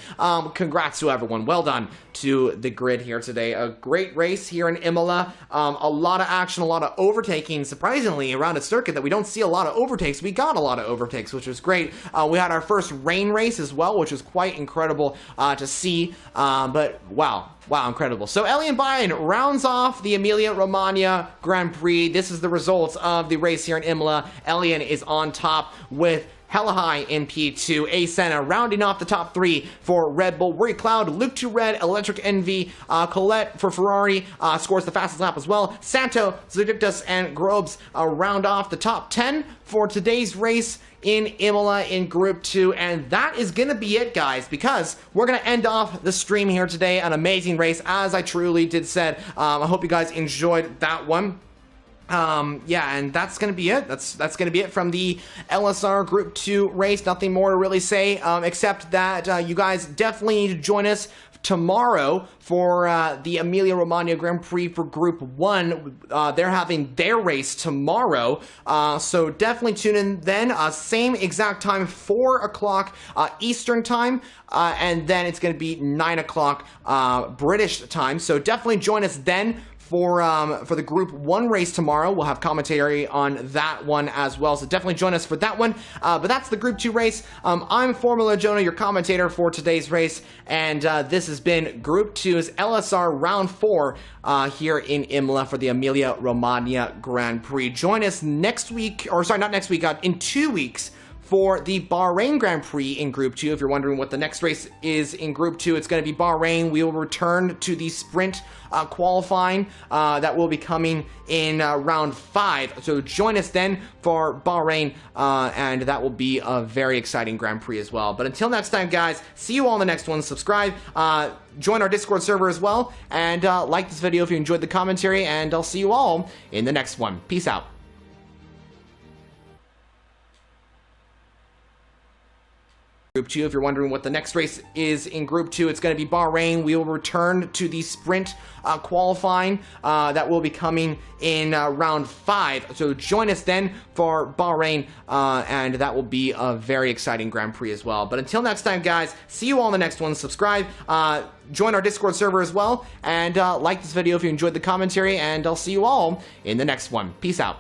Congrats to everyone. Well done to the grid here today. A great race here in Imola. A lot of action, a lot of overtaking. Surprisingly, around a circuit that we don't see a lot of overtakes, we got a lot of overtakes, which was great. We had our first rain race as well, which was quite incredible to see. But wow, incredible. So Elian Bayern rounds off the Emilia Romagna Grand Prix. This is the results of the race here in Imola. Elian is on top with hella high in P2. A Senna rounding off the top three for Red Bull. Worry Cloud, Luke to Red, Electric Envy, Colette for Ferrari scores the fastest lap as well. Santo, Zedictus, and Grobes round off the top 10 for today's race in Imola in Group 2. And that is going to be it, guys, because we're going to end off the stream here today. An amazing race, as I truly did said. I hope you guys enjoyed that one. Yeah, and that's gonna be it. That's gonna be it from the LSR Group 2 race. Nothing more to really say, except that you guys definitely need to join us tomorrow for the Emilia Romagna Grand Prix for Group 1. They're having their race tomorrow, so definitely tune in then. Same exact time, 4 o'clock Eastern time, and then it's going to be 9 o'clock British time, so definitely join us then for the Group 1 race tomorrow. We'll have commentary on that one as well, so definitely join us for that one. But that's the Group 2 race. I'm Formula Jonah, your commentator for today's race, and this has been Group 2's LSR Round 4 here in Imola for the Emilia Romagna Grand Prix. Join us next week, or sorry, not next week, in 2 weeks, for the Bahrain Grand Prix in Group 2. If you're wondering what the next race is in Group 2, it's going to be Bahrain. We will return to the sprint qualifying that will be coming in round 5. So join us then for Bahrain, and that will be a very exciting Grand Prix as well. But until next time, guys, see you all in the next one. Subscribe, join our Discord server as well, and like this video if you enjoyed the commentary, and I'll see you all in the next one. Peace out. Group 2, if you're wondering what the next race is in Group 2, it's going to be Bahrain. We will return to the sprint qualifying that will be coming in round 5. So join us then for Bahrain, and that will be a very exciting Grand Prix as well. But until next time, guys, see you all in the next one. Subscribe, join our Discord server as well, and like this video if you enjoyed the commentary, and I'll see you all in the next one. Peace out.